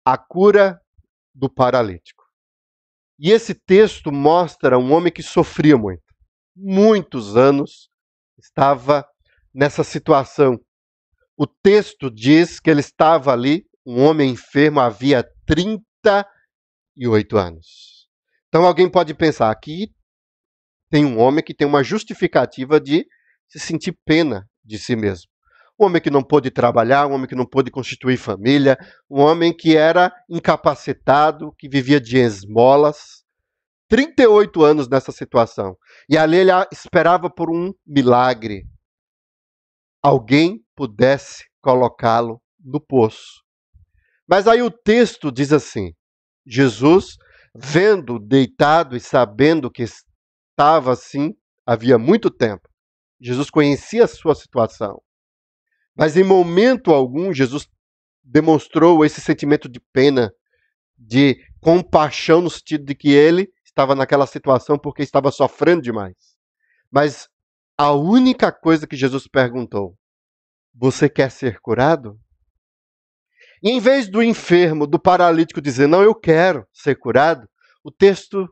[SPEAKER 10] a cura do paralítico. E esse texto mostra um homem que sofria muito. Muitos anos estava nessa situação. O texto diz que ele estava ali, um homem enfermo, havia 38 anos. Então alguém pode pensar, aqui tem um homem que tem uma justificativa de se sentir pena de si mesmo. Um homem que não pôde trabalhar, um homem que não pôde constituir família, um homem que era incapacitado, que vivia de esmolas. 38 anos nessa situação. E ali ele esperava por um milagre. Alguém pudesse colocá-lo no poço. Mas aí o texto diz assim, Jesus, vendo deitado e sabendo que estava assim, havia muito tempo, Jesus conhecia a sua situação. Mas em momento algum, Jesus demonstrou esse sentimento de pena, de compaixão, no sentido de que ele estava naquela situação porque estava sofrendo demais. Mas a única coisa que Jesus perguntou, você quer ser curado? E em vez do enfermo, do paralítico dizer, não, eu quero ser curado, o texto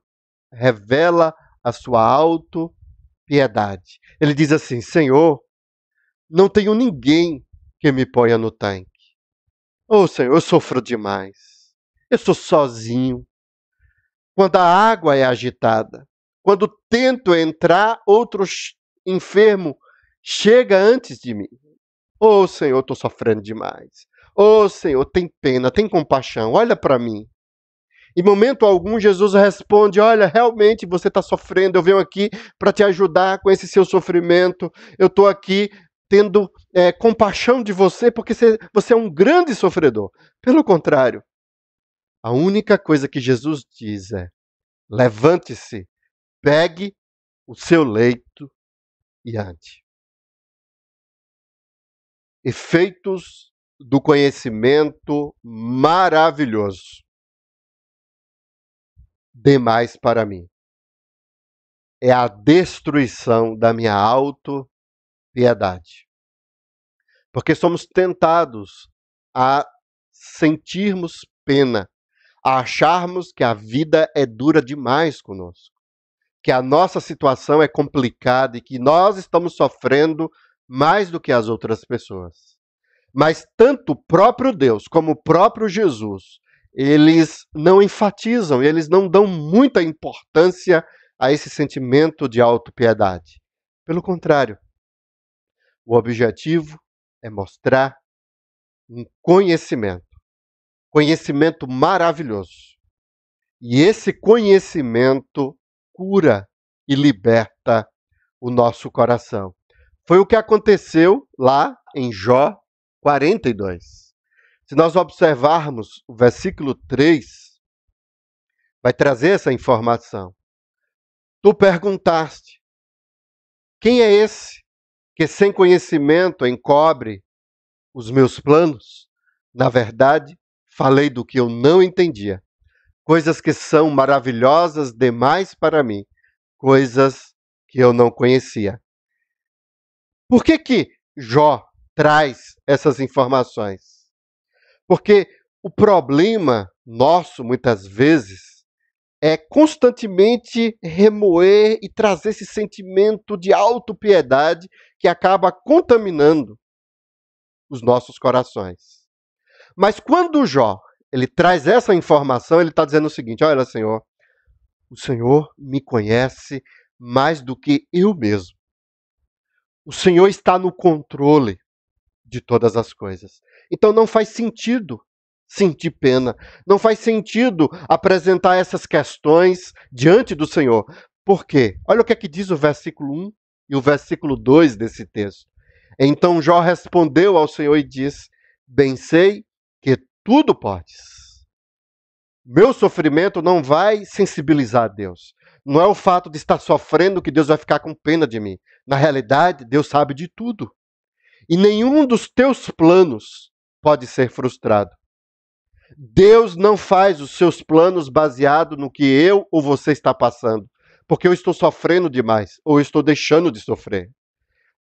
[SPEAKER 10] revela a sua autopiedade. Ele diz assim, Senhor, não tenho ninguém que me ponha no tanque. Oh, Senhor, eu sofro demais. Eu sou sozinho. Quando a água é agitada, quando tento entrar, outro enfermo chega antes de mim. Oh, Senhor, eu estou sofrendo demais. Oh, Senhor, tem pena, tem compaixão, olha para mim. Em momento algum, Jesus responde, olha, realmente você está sofrendo, eu venho aqui para te ajudar com esse seu sofrimento, eu estou aqui tendo compaixão de você, porque você é um grande sofredor. Pelo contrário, a única coisa que Jesus diz é, levante-se, pegue o seu leito e ande. Efeitos do conhecimento maravilhoso. Demais para mim. É a destruição da minha autopiedade. Porque somos tentados a sentirmos pena, a acharmos que a vida é dura demais conosco, que a nossa situação é complicada e que nós estamos sofrendo mais do que as outras pessoas. Mas tanto o próprio Deus como o próprio Jesus, eles não enfatizam, eles não dão muita importância a esse sentimento de autopiedade. Pelo contrário, o objetivo é mostrar um conhecimento maravilhoso. E esse conhecimento cura e liberta o nosso coração. Foi o que aconteceu lá em Jó 42. Se nós observarmos o versículo 3, vai trazer essa informação. Tu perguntaste, quem é esse que sem conhecimento encobre os meus planos? Na verdade, falei do que eu não entendia, coisas que são maravilhosas demais para mim, coisas que eu não conhecia. Por que Jó traz essas informações? Porque o problema nosso, muitas vezes, é constantemente remoer e trazer esse sentimento de autopiedade que acaba contaminando os nossos corações. Mas quando Jó ele traz essa informação, ele está dizendo o seguinte, olha, Senhor, o Senhor me conhece mais do que eu mesmo. O Senhor está no controle de todas as coisas. Então não faz sentido sentir pena. Não faz sentido apresentar essas questões diante do Senhor. Por quê? Olha o que é que diz o versículo 1 e o versículo 2 desse texto. Então Jó respondeu ao Senhor e disse: bem sei que tudo podes. Meu sofrimento não vai sensibilizar a Deus. Não é o fato de estar sofrendo que Deus vai ficar com pena de mim. Na realidade, Deus sabe de tudo. E nenhum dos teus planos pode ser frustrado. Deus não faz os seus planos baseado no que eu ou você está passando, porque eu estou sofrendo demais, ou eu estou deixando de sofrer.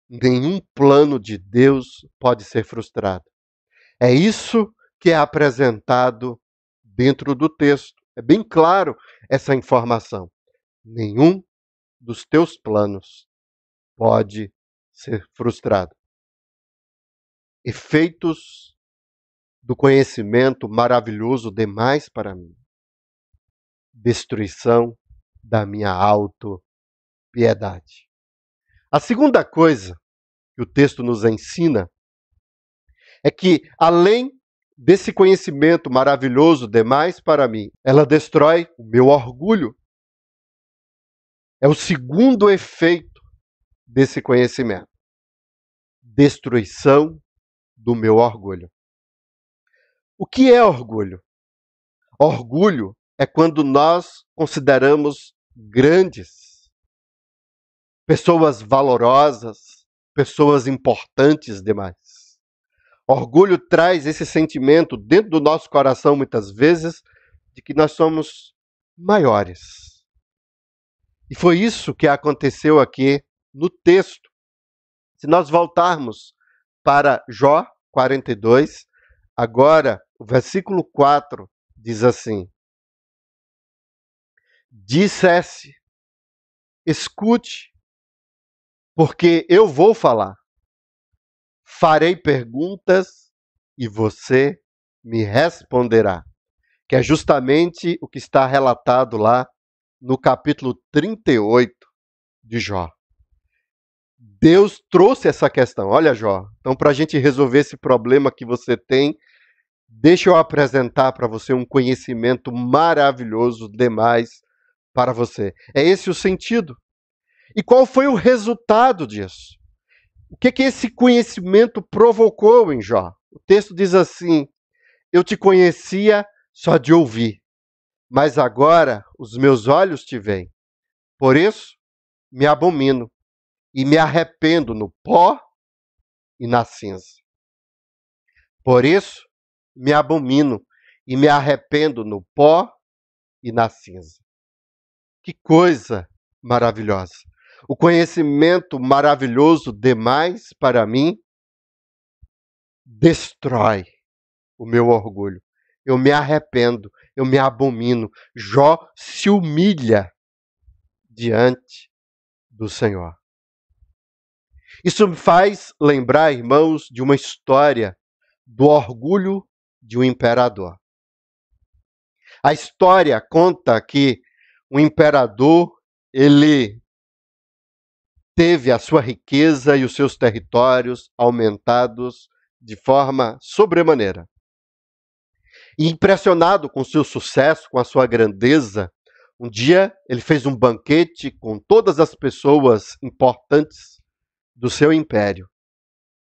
[SPEAKER 10] Nenhum plano de Deus pode ser frustrado. É isso que é apresentado dentro do texto. É bem claro essa informação. Nenhum dos teus planos pode ser frustrado. Efeitos do conhecimento maravilhoso demais para mim. Destruição da minha autopiedade. A segunda coisa que o texto nos ensina é que, além desse conhecimento maravilhoso demais para mim, ela destrói o meu orgulho. É o segundo efeito desse conhecimento. Destruição do meu orgulho. O que é orgulho? Orgulho é quando nós consideramos grandes, pessoas valorosas, pessoas importantes demais. Orgulho traz esse sentimento dentro do nosso coração, muitas vezes, de que nós somos maiores. E foi isso que aconteceu aqui no texto. Se nós voltarmos para Jó 42, agora o versículo 4 diz assim: dissesse, escute, porque eu vou falar. Farei perguntas e você me responderá. Que é justamente o que está relatado lá no capítulo 38 de Jó. Deus trouxe essa questão. Olha, Jó, então para a gente resolver esse problema que você tem, deixa eu apresentar para você um conhecimento maravilhoso demais para você. É esse o sentido. E qual foi o resultado disso? O que esse conhecimento provocou em Jó? O texto diz assim: eu te conhecia só de ouvir, mas agora os meus olhos te veem. Por isso, me abomino e me arrependo no pó e na cinza. Por isso, me abomino e me arrependo no pó e na cinza. Que coisa maravilhosa! O conhecimento maravilhoso demais para mim destrói o meu orgulho. Eu me arrependo, eu me abomino. Jó se humilha diante do Senhor. Isso me faz lembrar, irmãos, de uma história do orgulho de um imperador. A história conta que o imperador, ele teve a sua riqueza e os seus territórios aumentados de forma sobremaneira. E impressionado com seu sucesso, com a sua grandeza, um dia ele fez um banquete com todas as pessoas importantes do seu império.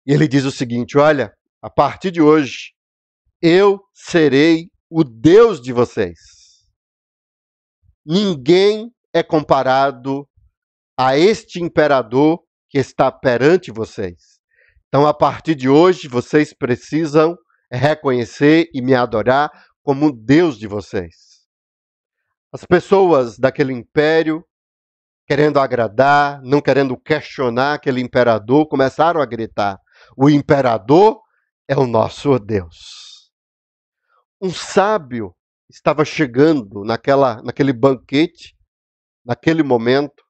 [SPEAKER 10] E ele diz o seguinte: olha, a partir de hoje, eu serei o Deus de vocês. Ninguém é comparado a este imperador que está perante vocês. Então, a partir de hoje, vocês precisam reconhecer e me adorar como Deus de vocês. As pessoas daquele império, querendo agradar, não querendo questionar aquele imperador, começaram a gritar: o imperador é o nosso Deus. Um sábio estava chegando naquele banquete, naquele momento,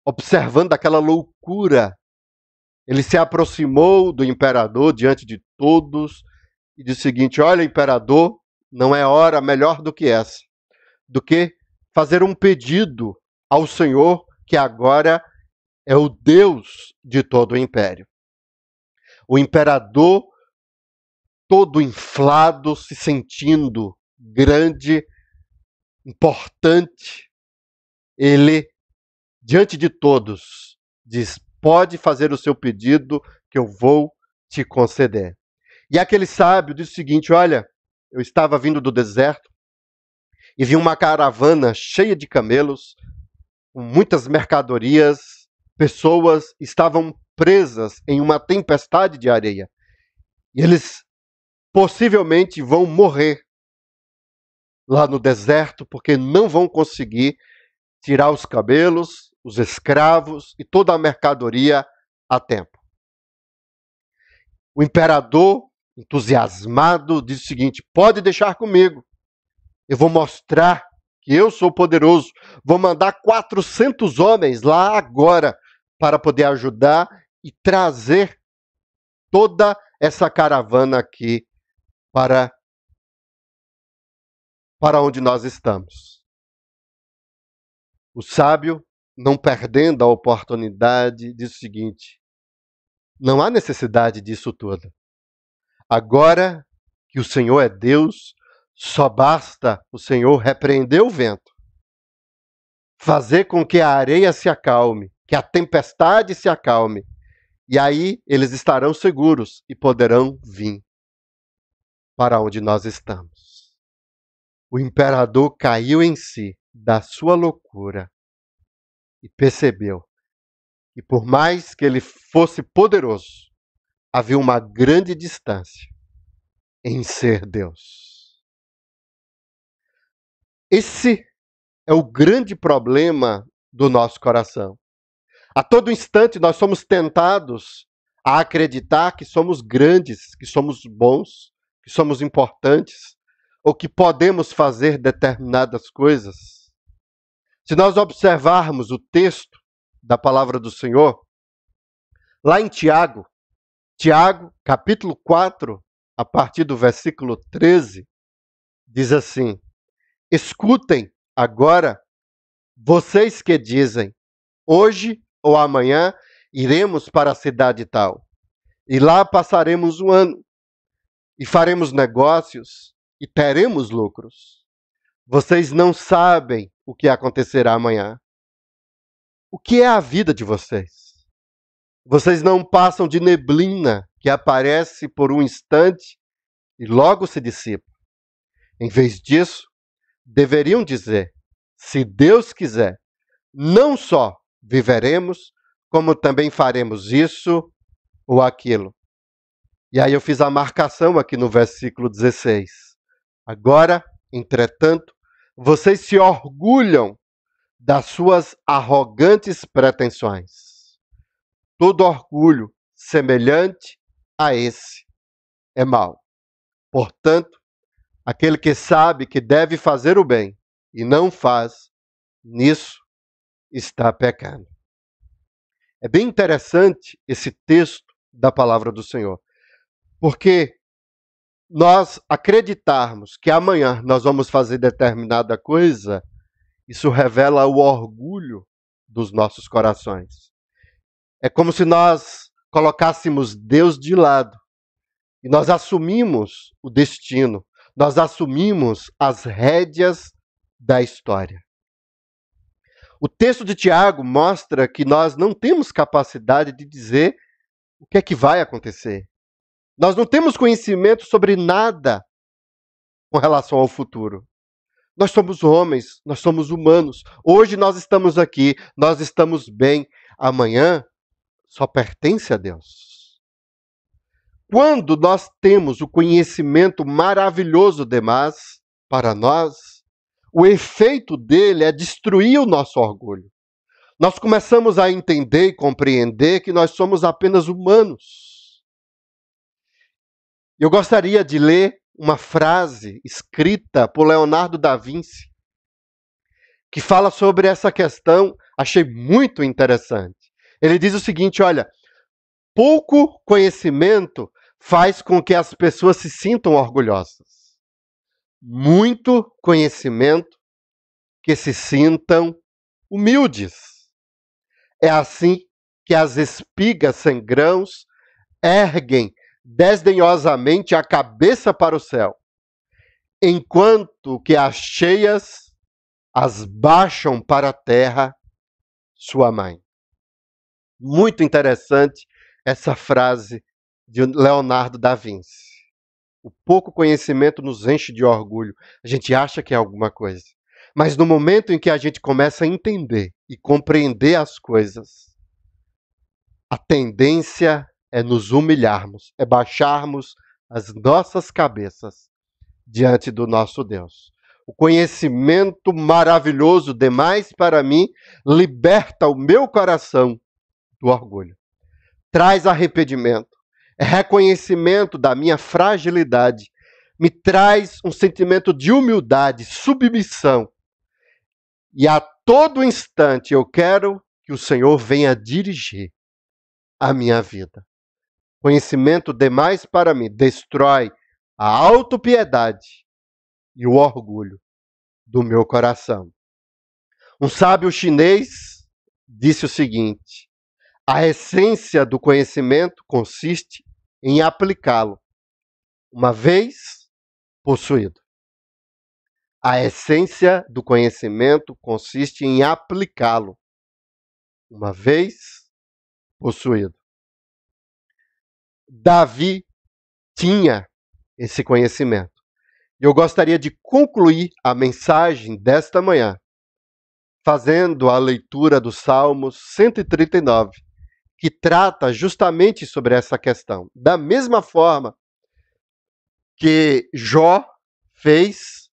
[SPEAKER 10] observando aquela loucura. Ele se aproximou do imperador diante de todos e disse o seguinte: olha, imperador, não é hora melhor do que essa, do que fazer um pedido ao Senhor, que agora é o Deus de todo o império. O imperador todo inflado, se sentindo grande, importante, ele, diante de todos, diz: pode fazer o seu pedido que eu vou te conceder. E aquele sábio diz o seguinte: olha, eu estava vindo do deserto e vi uma caravana cheia de camelos, com muitas mercadorias, pessoas estavam presas em uma tempestade de areia. E eles possivelmente vão morrer lá no deserto, porque não vão conseguir tirar os camelos, os escravos e toda a mercadoria a tempo. O imperador, entusiasmado, diz o seguinte: pode deixar comigo. Eu vou mostrar que eu sou poderoso. Vou mandar 400 homens lá agora para poder ajudar e trazer toda essa caravana aqui para onde nós estamos. O sábio, não perdendo a oportunidade, diz o seguinte: não há necessidade disso tudo. Agora que o Senhor é Deus, só basta o Senhor repreender o vento, fazer com que a areia se acalme, que a tempestade se acalme, e aí eles estarão seguros e poderão vir para onde nós estamos. O imperador caiu em si da sua loucura e percebeu que, por mais que ele fosse poderoso, havia uma grande distância em ser Deus. Esse é o grande problema do nosso coração. A todo instante nós somos tentados a acreditar que somos grandes, que somos bons, que somos importantes, ou que podemos fazer determinadas coisas. Se nós observarmos o texto da palavra do Senhor, lá em Tiago, capítulo 4, a partir do versículo 13, diz assim: escutem agora, vocês que dizem, hoje ou amanhã iremos para a cidade tal, e lá passaremos um ano, e faremos negócios, e teremos lucros. Vocês não sabem o que acontecerá amanhã. O que é a vida de vocês? Vocês não passam de neblina que aparece por um instante e logo se dissipa. Em vez disso, deveriam dizer: se Deus quiser, não só viveremos, como também faremos isso ou aquilo. E aí eu fiz a marcação aqui no versículo 16. Agora, entretanto, vocês se orgulham das suas arrogantes pretensões. Todo orgulho semelhante a esse é mau. Portanto, aquele que sabe que deve fazer o bem e não faz, nisso está pecando. É bem interessante esse texto da palavra do Senhor, porque nós acreditarmos que amanhã nós vamos fazer determinada coisa, isso revela o orgulho dos nossos corações. É como se nós colocássemos Deus de lado e nós assumimos o destino, nós assumimos as rédeas da história. O texto de Tiago mostra que nós não temos capacidade de dizer o que é que vai acontecer. Nós não temos conhecimento sobre nada com relação ao futuro. Nós somos homens, nós somos humanos. Hoje nós estamos aqui, nós estamos bem. Amanhã só pertence a Deus. Quando nós temos o conhecimento maravilhoso demais para nós, o efeito dele é destruir o nosso orgulho. Nós começamos a entender e compreender que nós somos apenas humanos. Eu gostaria de ler uma frase escrita por Leonardo da Vinci, que fala sobre essa questão, achei muito interessante. Ele diz o seguinte: olha, pouco conhecimento faz com que as pessoas se sintam orgulhosas. Muito conhecimento que se sintam humildes. É assim que as espigas sem grãos erguem desdenhosamente a cabeça para o céu, enquanto que as cheias as baixam para a terra, sua mãe. Muito interessante essa frase de Leonardo da Vinci. O pouco conhecimento nos enche de orgulho. A gente acha que é alguma coisa. Mas no momento em que a gente começa a entender e compreender as coisas, a tendência é nos humilharmos, é baixarmos as nossas cabeças diante do nosso Deus. O conhecimento maravilhoso demais para mim liberta o meu coração do orgulho. Traz arrependimento, é reconhecimento da minha fragilidade, me traz um sentimento de humildade, submissão. E a todo instante eu quero que o Senhor venha dirigir a minha vida. Conhecimento demais para mim destrói a autopiedade e o orgulho do meu coração. Um sábio chinês disse o seguinte: a essência do conhecimento consiste em aplicá-lo, uma vez possuído. A essência do conhecimento consiste em aplicá-lo, uma vez possuído. Davi tinha esse conhecimento. Eu gostaria de concluir a mensagem desta manhã fazendo a leitura do Salmo 139, que trata justamente sobre essa questão. Da mesma forma que Jó fez,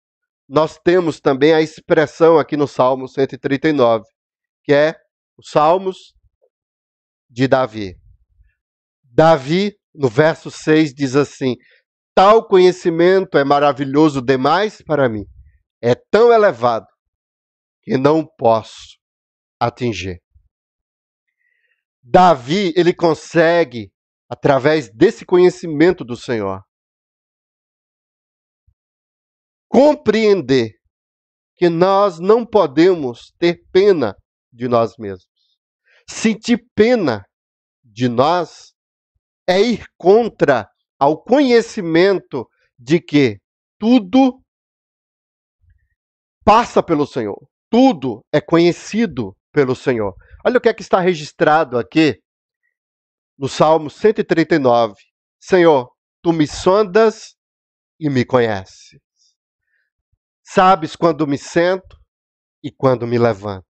[SPEAKER 10] nós temos também a expressão aqui no Salmo 139, que é os Salmos de Davi. Davi, no verso 6, diz assim: tal conhecimento é maravilhoso demais para mim, é tão elevado que não posso atingir. Davi, ele consegue, através desse conhecimento do Senhor, compreender que nós não podemos ter pena de nós mesmos. Sentir pena de nós é ir contra ao conhecimento de que tudo passa pelo Senhor. Tudo é conhecido pelo Senhor. Olha o que é que está registrado aqui no Salmo 139. Senhor, tu me sondas e me conheces. Sabes quando me sento e quando me levanto.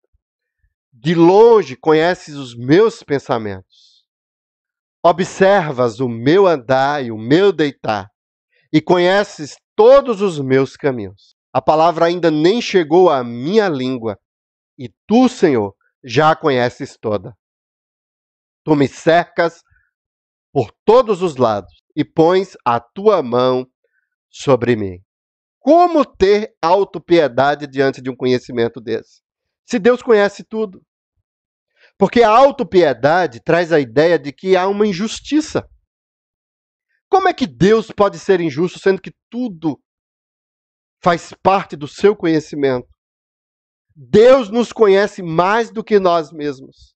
[SPEAKER 10] De longe conheces os meus pensamentos. Observas o meu andar e o meu deitar, e conheces todos os meus caminhos. A palavra ainda nem chegou à minha língua, e tu, Senhor, já a conheces toda. Tu me cercas por todos os lados e pões a tua mão sobre mim. Como ter autopiedade diante de um conhecimento desse? Se Deus conhece tudo. Porque a autopiedade traz a ideia de que há uma injustiça. Como é que Deus pode ser injusto, sendo que tudo faz parte do seu conhecimento? Deus nos conhece mais do que nós mesmos.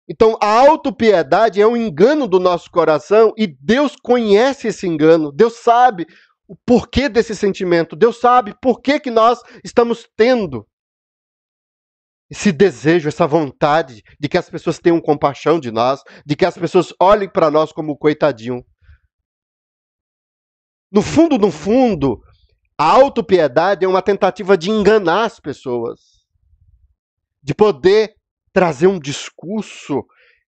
[SPEAKER 10] Então, a autopiedade é um engano do nosso coração e Deus conhece esse engano. Deus sabe o porquê desse sentimento. Deus sabe por que nós estamos tendo esse desejo, essa vontade de que as pessoas tenham compaixão de nós, de que as pessoas olhem para nós como coitadinho. No fundo, a autopiedade é uma tentativa de enganar as pessoas, de poder trazer um discurso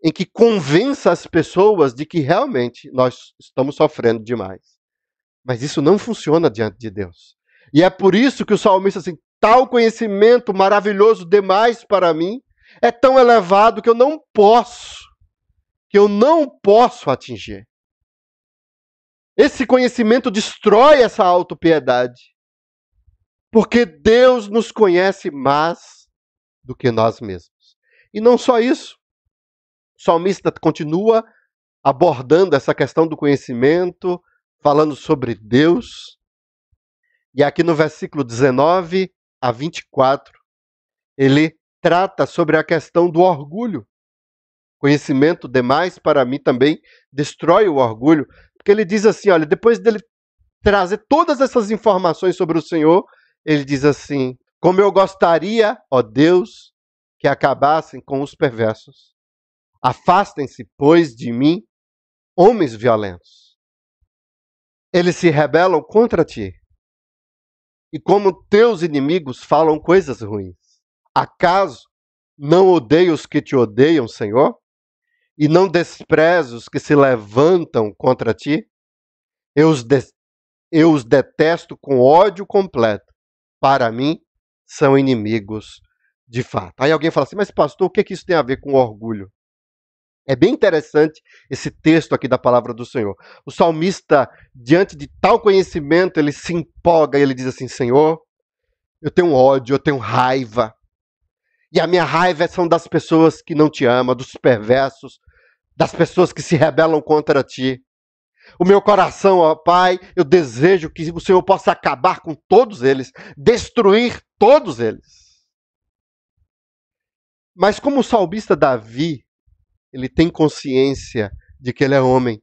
[SPEAKER 10] em que convença as pessoas de que realmente nós estamos sofrendo demais. Mas isso não funciona diante de Deus. E é por isso que o salmista diz assim: tal conhecimento maravilhoso demais para mim é tão elevado que eu não posso atingir. Esse conhecimento destrói essa autopiedade, porque Deus nos conhece mais do que nós mesmos. E não só isso, o salmista continua abordando essa questão do conhecimento, falando sobre Deus. E aqui no versículo 19 a 24, ele trata sobre a questão do orgulho. Conhecimento demais para mim também destrói o orgulho, Porque ele diz assim, olha, depois dele trazer todas essas informações sobre o Senhor, ele diz assim, como eu gostaria, ó Deus, que acabassem com os perversos. Afastem-se, pois, de mim, homens violentos. Eles se rebelam contra ti. E como teus inimigos falam coisas ruins. Acaso não odeio os que te odeiam, Senhor? E não desprezo os que se levantam contra ti? Eu os detesto com ódio completo. Para mim, são inimigos de fato. Aí alguém fala assim, mas pastor, o que isso tem a ver com orgulho? É bem interessante esse texto aqui da palavra do Senhor. O salmista, diante de tal conhecimento, ele se empolga e ele diz assim, Senhor, eu tenho ódio, eu tenho raiva. E a minha raiva são das pessoas que não te amam, dos perversos, das pessoas que se rebelam contra ti. O meu coração, ó Pai, eu desejo que o Senhor possa acabar com todos eles, destruir todos eles. Mas como o salmista Davi, ele tem consciência de que ele é homem,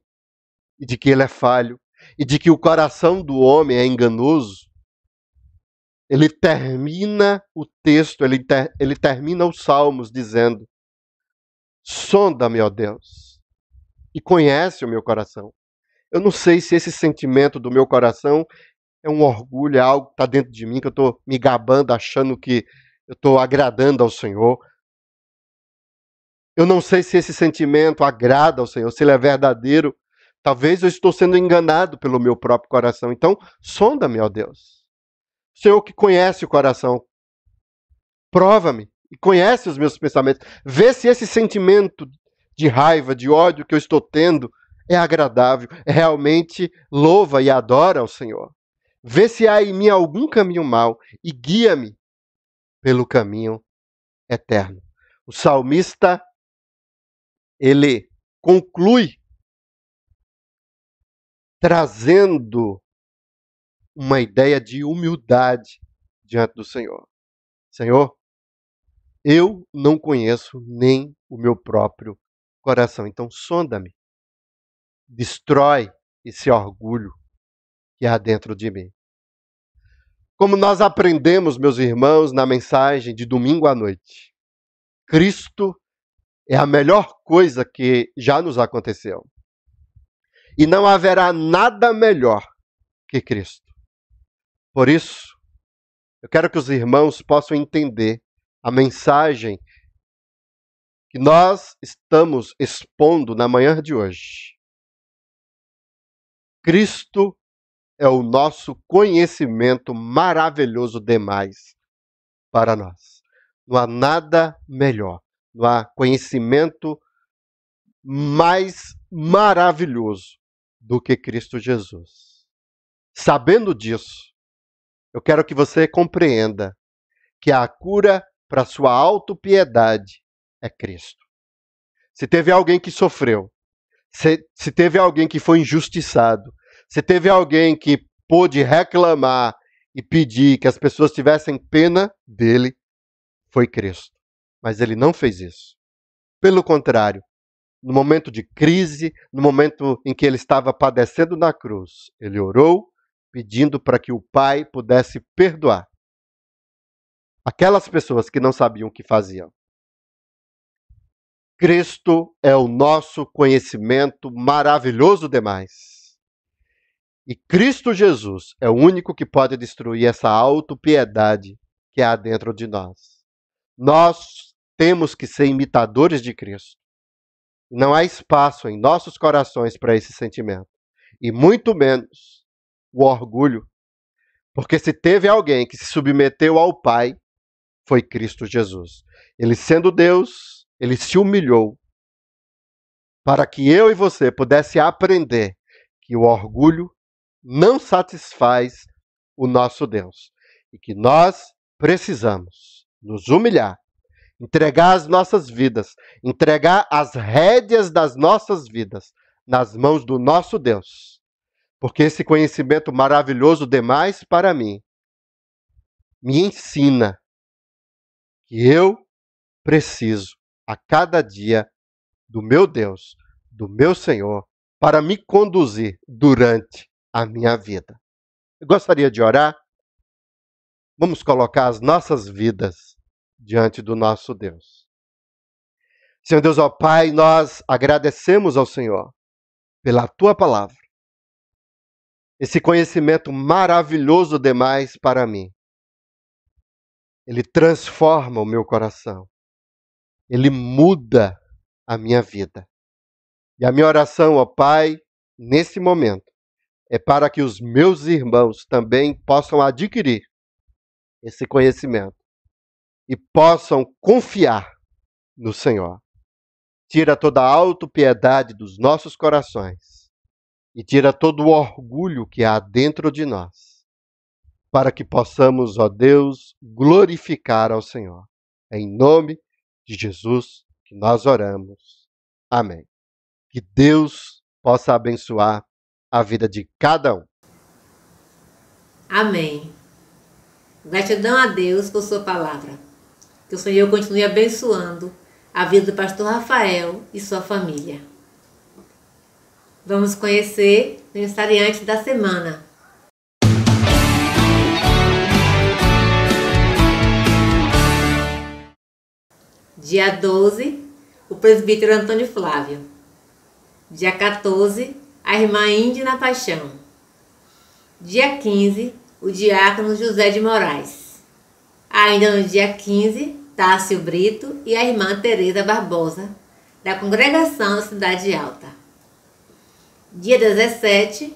[SPEAKER 10] e de que ele é falho, e de que o coração do homem é enganoso, ele termina o texto, ele termina os salmos dizendo, sonda-me, ó Deus, e conhece o meu coração. Eu não sei se esse sentimento do meu coração é um orgulho, é algo que está dentro de mim, que eu estou me gabando, achando que eu estou agradando ao Senhor. Eu não sei se esse sentimento agrada ao Senhor, se ele é verdadeiro. Talvez eu estou sendo enganado pelo meu próprio coração. Então, sonda-me, ó Deus. O Senhor que conhece o coração, prova-me e conhece os meus pensamentos. Vê se esse sentimento de raiva, de ódio que eu estou tendo é agradável, realmente louva e adora ao Senhor. Vê se há em mim algum caminho mau e guia-me pelo caminho eterno. O salmista, ele conclui trazendo uma ideia de humildade diante do Senhor. Senhor, eu não conheço nem o meu próprio coração, então sonda-me. Destrói esse orgulho que há dentro de mim. Como nós aprendemos, meus irmãos, na mensagem de domingo à noite, Cristo é a melhor coisa que já nos aconteceu. E não haverá nada melhor que Cristo. Por isso, eu quero que os irmãos possam entender a mensagem que nós estamos expondo na manhã de hoje. Cristo é o nosso conhecimento maravilhoso demais para nós. Não há nada melhor, não há conhecimento mais maravilhoso do que Cristo Jesus. Sabendo disso, eu quero que você compreenda que a cura para a sua autopiedade é Cristo. Se teve alguém que sofreu, se teve alguém que foi injustiçado, se teve alguém que pôde reclamar e pedir que as pessoas tivessem pena dele, foi Cristo. Mas ele não fez isso. Pelo contrário, no momento de crise, no momento em que ele estava padecendo na cruz, ele orou pedindo para que o Pai pudesse perdoar aquelas pessoas que não sabiam o que faziam. Cristo é o nosso conhecimento maravilhoso demais. E Cristo Jesus é o único que pode destruir essa autopiedade que há dentro de nós. Nós temos que ser imitadores de Cristo. Não há espaço em nossos corações para esse sentimento. E muito menos o orgulho. Porque se teve alguém que se submeteu ao Pai, foi Cristo Jesus. Ele sendo Deus, ele se humilhou para que eu e você pudesse aprender que o orgulho não satisfaz o nosso Deus. E que nós precisamos nos humilhar, entregar as nossas vidas, entregar as rédeas das nossas vidas nas mãos do nosso Deus. Porque esse conhecimento maravilhoso demais para mim me ensina que eu preciso a cada dia do meu Deus, do meu Senhor, para me conduzir durante a minha vida. Eu gostaria de orar. Vamos colocar as nossas vidas diante do nosso Deus. Senhor Deus, ó Pai, nós agradecemos ao Senhor pela Tua palavra. Esse conhecimento maravilhoso demais para mim. Ele transforma o meu coração. Ele muda a minha vida. E a minha oração, ó Pai, nesse momento, é para que os meus irmãos também possam adquirir esse conhecimento e possam confiar no Senhor. Tira toda a autopiedade dos nossos corações e tira todo o orgulho que há dentro de nós, para que possamos, ó Deus, glorificar ao Senhor. É em nome de Jesus que nós oramos. Amém. Que Deus possa abençoar a vida de cada um.
[SPEAKER 1] Amém. Gratidão a Deus por sua palavra. Que o Senhor continue abençoando a vida do pastor Rafael e sua família. Vamos conhecer o aniversariante da semana. Dia 12, o presbítero Antônio Flávio. Dia 14, a irmã Índina Paixão. Dia 15, o diácono José de Moraes. Ainda no dia 15, Tássio Brito e a irmã Tereza Barbosa, da congregação da Cidade Alta. Dia 17,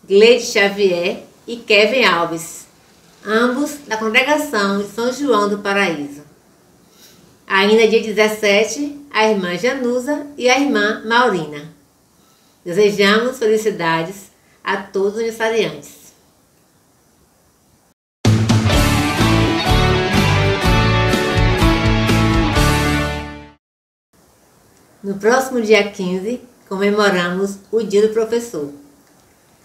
[SPEAKER 1] Gleide Xavier e Kevin Alves, ambos da congregação de São João do Paraíso. Ainda dia 17, a irmã Janusa e a irmã Maurina. Desejamos felicidades a todos os aniversariantes. No próximo dia 15, comemoramos o Dia do Professor.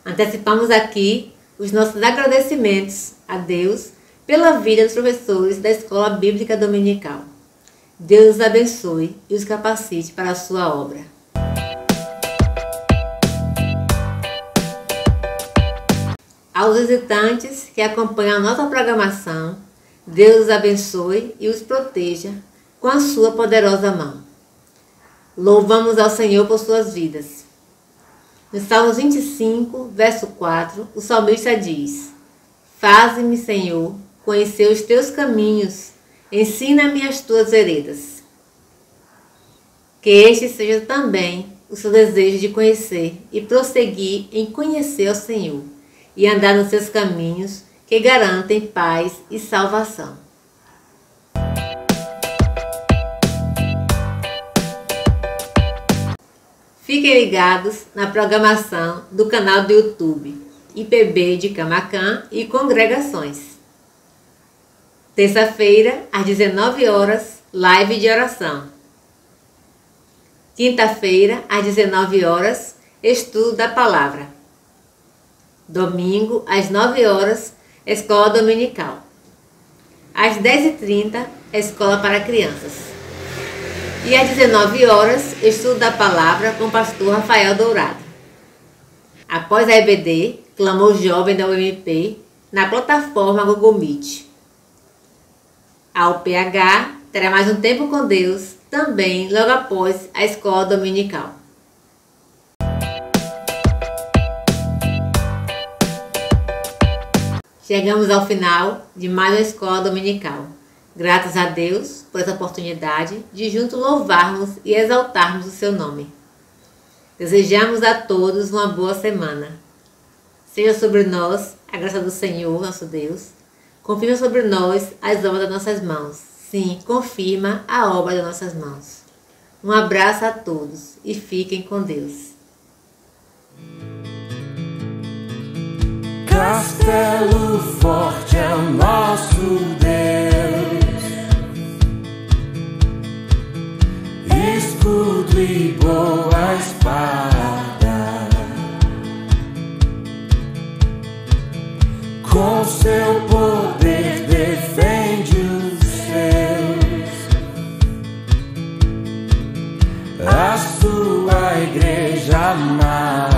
[SPEAKER 1] Antecipamos aqui os nossos agradecimentos a Deus pela vida dos professores da Escola Bíblica Dominical. Deus os abençoe e os capacite para a sua obra. Aos visitantes que acompanham a nossa programação, Deus os abençoe e os proteja com a sua poderosa mão. Louvamos ao Senhor por suas vidas. No Salmos 25, verso 4, o salmista diz: Faze-me, Senhor, conhecer os teus caminhos, ensina-me as tuas veredas. Que este seja também o seu desejo de conhecer e prosseguir em conhecer o Senhor e andar nos seus caminhos que garantem paz e salvação. Fiquem ligados na programação do canal do YouTube IPB de Camaquã e Congregações. Terça-feira, às 19 horas, live de oração. Quinta-feira, às 19 horas, estudo da palavra. Domingo, às 9 horas, escola dominical. Às 10h30, escola para crianças. E às 19 horas, estudo da palavra com o pastor Rafael Dourado. Após a EBD, clamou jovem da UMP na plataforma Google Meet. A UPH terá mais um tempo com Deus, também logo após a escola dominical. Chegamos ao final de mais uma escola dominical. Graças a Deus por essa oportunidade de juntos louvarmos e exaltarmos o seu nome. Desejamos a todos uma boa semana. Seja sobre nós a graça do Senhor, nosso Deus. Confirma sobre nós as obras das nossas mãos. Sim, confirma a obra das nossas mãos. Um abraço a todos e fiquem com Deus.
[SPEAKER 3] Castelo forte é o nosso Deus, escudo e boa espada, com seu poder defende os seus, a sua igreja amada.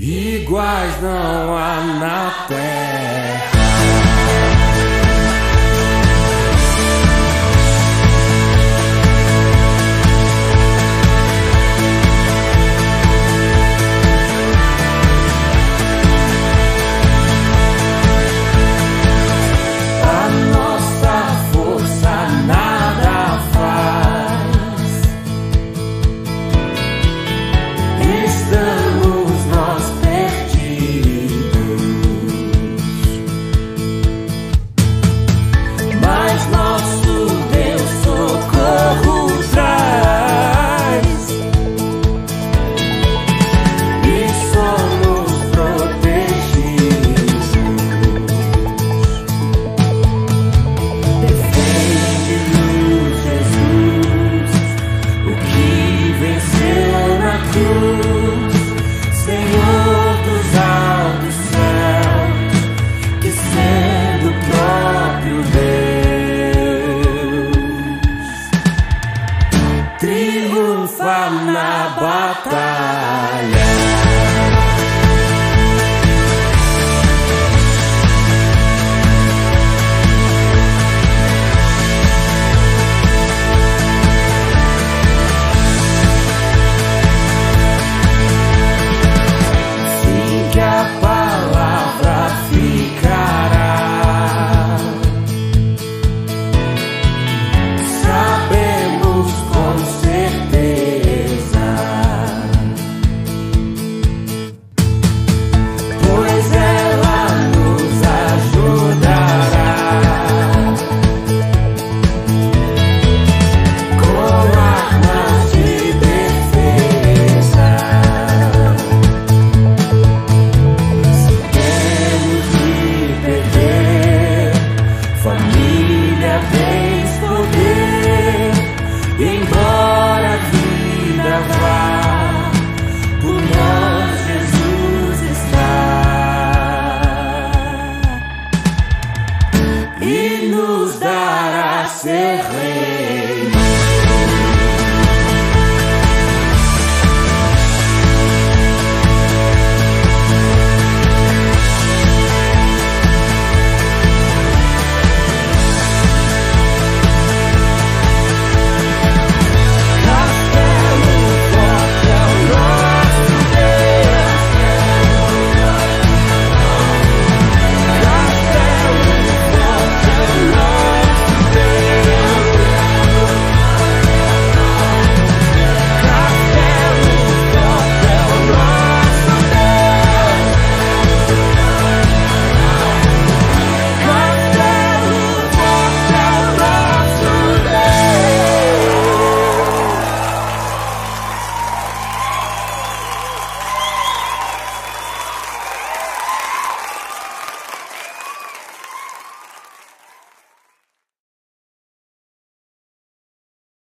[SPEAKER 3] iguais não há na terra.